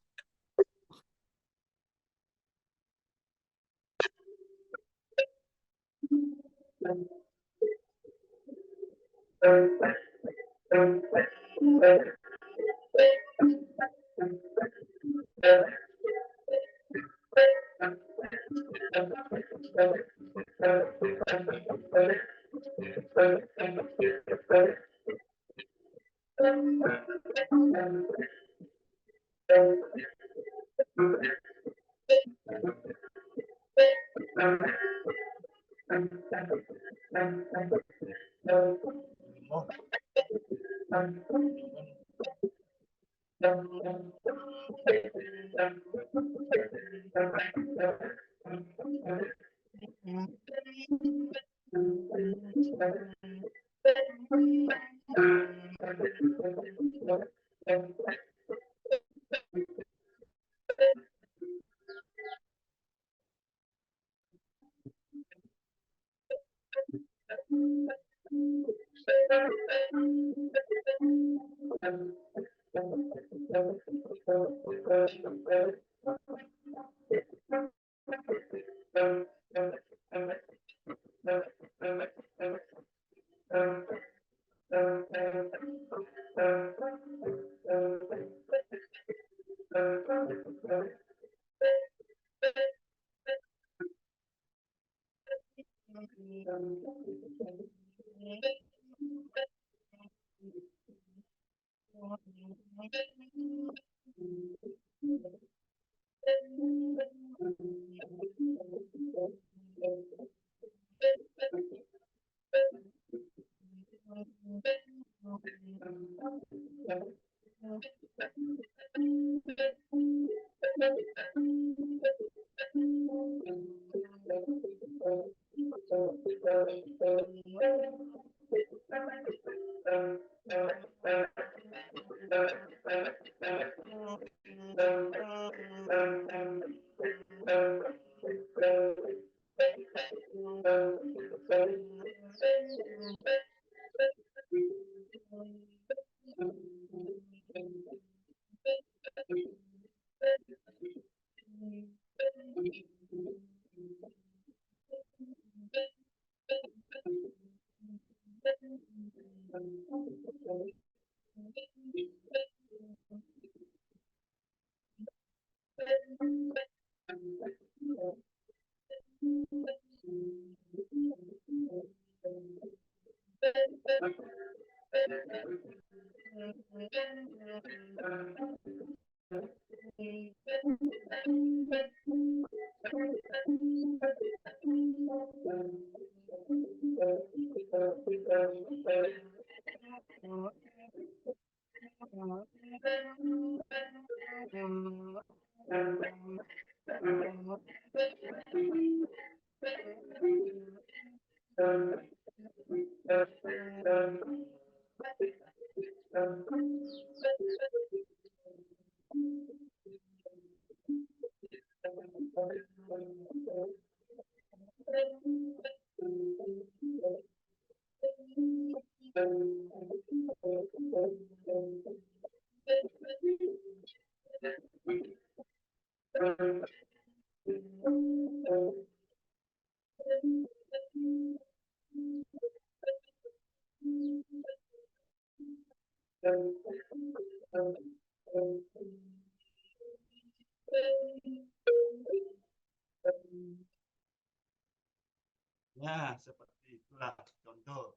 Ya, seperti itulah contoh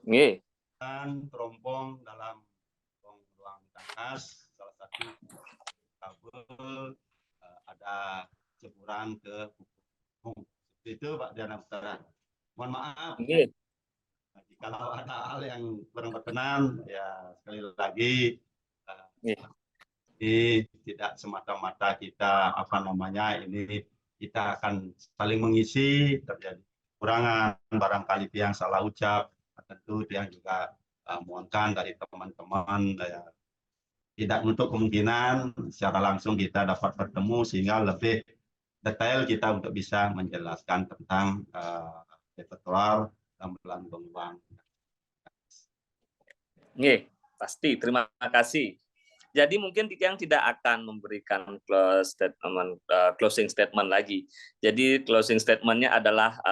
Nggih. dan terompong dalam ruang tangkas, salah satu kabel ada ceburan ke hubung. Seperti itu Pak Diana Putra. Mohon maaf Nggih. kalau ada hal yang kurang berkenan, ya sekali lagi ini tidak semata-mata kita ini kita akan saling mengisi, terjadi kekurangan, barangkali yang salah ucap, tentu yang juga mohonkan dari teman-teman tidak untuk kemungkinan secara langsung kita dapat bertemu sehingga lebih detail kita untuk bisa menjelaskan tentang repertoar gamelan gongluang. Nggih, pasti. Terima kasih. Jadi mungkin yang tidak akan memberikan closing statement lagi. Jadi closing statementnya adalah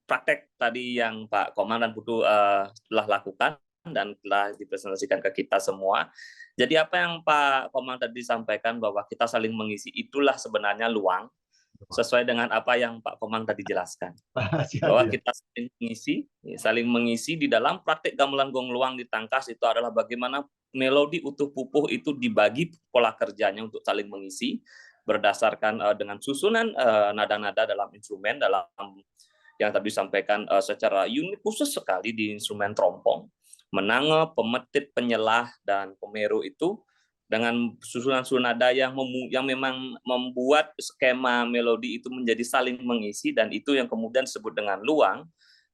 praktek tadi yang Pak Komang dan Putu telah lakukan dan telah dipresentasikan ke kita semua. Jadi apa yang Pak Komang tadi sampaikan bahwa kita saling mengisi, itulah sebenarnya luang, sesuai dengan apa yang Pak Komang tadi jelaskan. Bahwa kita saling mengisi di dalam praktek gamelan gong luang di tangkas itu adalah bagaimana melodi utuh pupuh itu dibagi pola kerjanya untuk saling mengisi berdasarkan dengan susunan nada-nada dalam instrumen, dalam yang tadi disampaikan secara unik khusus sekali di instrumen trompong, menanga, pemetit, penyelah, dan pemeru itu dengan susunan nada yang memang membuat skema melodi itu menjadi saling mengisi, dan itu yang kemudian disebut dengan luang.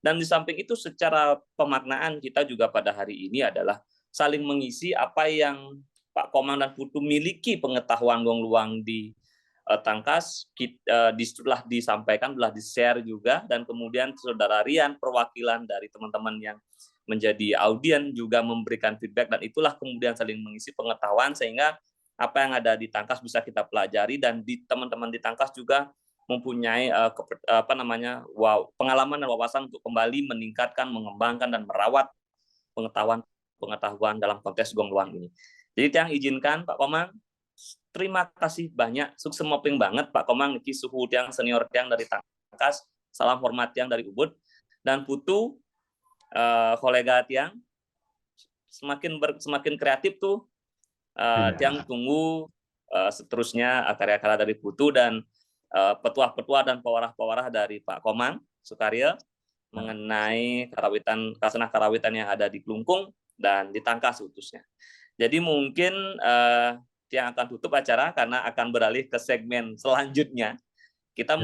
Dan di samping itu secara pemaknaan kita juga pada hari ini adalah saling mengisi apa yang Pak Komang dan Putu miliki pengetahuan gong luang di tangkas, telah disampaikan, telah di-share juga, dan kemudian Saudara Rian, perwakilan dari teman-teman yang menjadi audien juga memberikan feedback, dan itulah kemudian saling mengisi pengetahuan sehingga apa yang ada di tangkas bisa kita pelajari, dan di teman-teman di tangkas juga mempunyai pengalaman dan wawasan untuk kembali meningkatkan, mengembangkan, dan merawat pengetahuan dalam konteks gong luang ini. Jadi yang izinkan Pak Komang, terima kasih banyak, sukses moping banget Pak Komang, niki suhu tiang senior tiang dari tangkas, salam hormat tiang dari Ubud, dan Putu kolega tiang semakin kreatif tuh tiang tunggu seterusnya karya-karya dari Putu dan petuah-petuah dan pewarah-pewarah dari Pak Komang Sukarya mengenai kasanah karawitan yang ada di Klungkung dan di Tangkas khususnya. Jadi mungkin yang akan tutup acara karena akan beralih ke segmen selanjutnya. Kita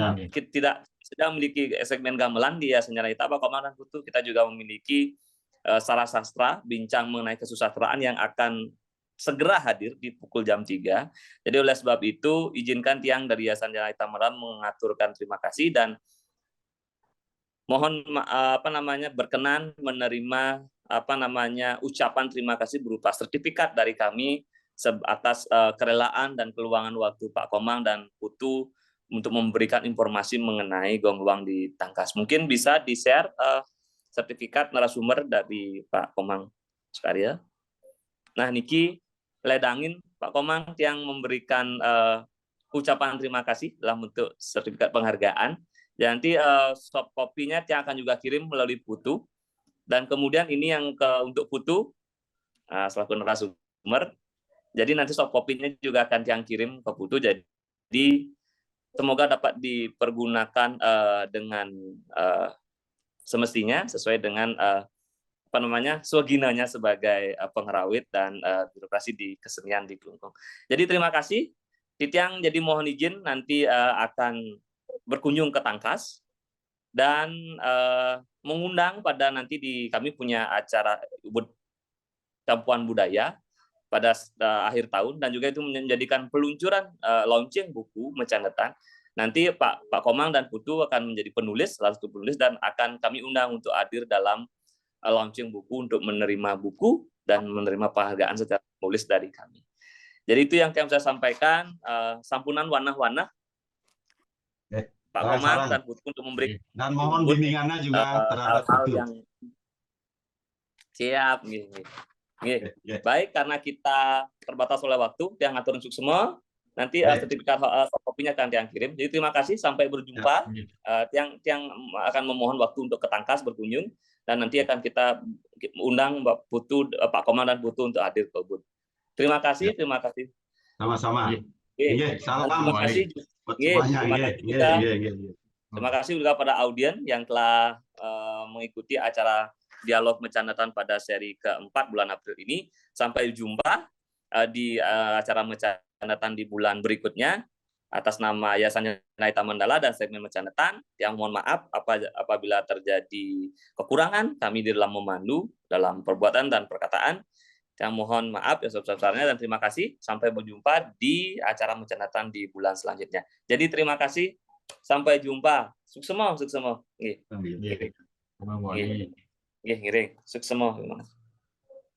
tidak sedang memiliki segmen gamelan di Yayasan Janata Pak Komang dan Putu. Kita juga memiliki Sara Sastra, bincang mengenai kesusastraan yang akan segera hadir di pukul jam 3. Jadi oleh sebab itu, izinkan Tiang dari Yayasan Janata Meram mengaturkan terima kasih dan mohon berkenan menerima ucapan terima kasih berupa sertifikat dari kami atas kerelaan dan keluangan waktu Pak Komang dan Putu untuk memberikan informasi mengenai Gong Luang di Tangkas. Mungkin bisa di-share sertifikat narasumber dari Pak Komang sekalian. Nah, niki ledangin Pak Komang yang memberikan ucapan terima kasih dalam bentuk sertifikat penghargaan. Dan nanti soft copy-nya yang akan juga kirim melalui Putu. Dan kemudian ini yang untuk Putu selaku narasumber. Jadi nanti soft copy-nya juga akan yang kirim ke Putu. Jadi semoga dapat dipergunakan dengan semestinya sesuai dengan swaginanya sebagai pengrawit dan birokrasi di kesenian di Klungkung. Jadi terima kasih. Titiang jadi mohon izin nanti akan berkunjung ke Tangkas dan mengundang pada nanti kami punya acara campuran budaya pada akhir tahun dan juga itu menjadikan peluncuran launching buku Mecandetan. Nanti Pak Komang dan Putu akan menjadi penulis, salah satu penulis, dan akan kami undang untuk hadir dalam launching buku untuk menerima buku dan menerima penghargaan secara penulis dari kami. Jadi itu yang saya sampaikan. Sampunan wanah-wanah Pak Komang dan Putu untuk memberikan dan mohon bimbingannya juga terhadap hal-hal Putu. yang siap. Baik, karena kita terbatas oleh waktu, yang ngatur untuk semua. Nanti sertifikat kopinya akan yang kirim. Jadi terima kasih, sampai berjumpa. Yang akan memohon waktu untuk ke Tangkas berkunjung dan nanti akan kita undang Putu, Pak Komang dan Putu untuk hadir ke Ubud. Terima kasih, terima kasih. Sama-sama. Salam. Terima kasih. Terima kasih juga pada audien yang telah mengikuti acara Dialog Mecandetan pada seri keempat bulan April ini. Sampai jumpa di acara Mecandetan di bulan berikutnya. Atas nama Yayasan Janata Mandala dan segmen Mecandetan, yang mohon maaf apabila terjadi kekurangan kami di dalam memandu, dalam perbuatan dan perkataan. Yang mohon maaf yang sebesar-besarnya dan terima kasih. Sampai berjumpa di acara Mecandetan di bulan selanjutnya. Jadi terima kasih. Sampai jumpa. Sukses semua. Ngiring. Sukses semua.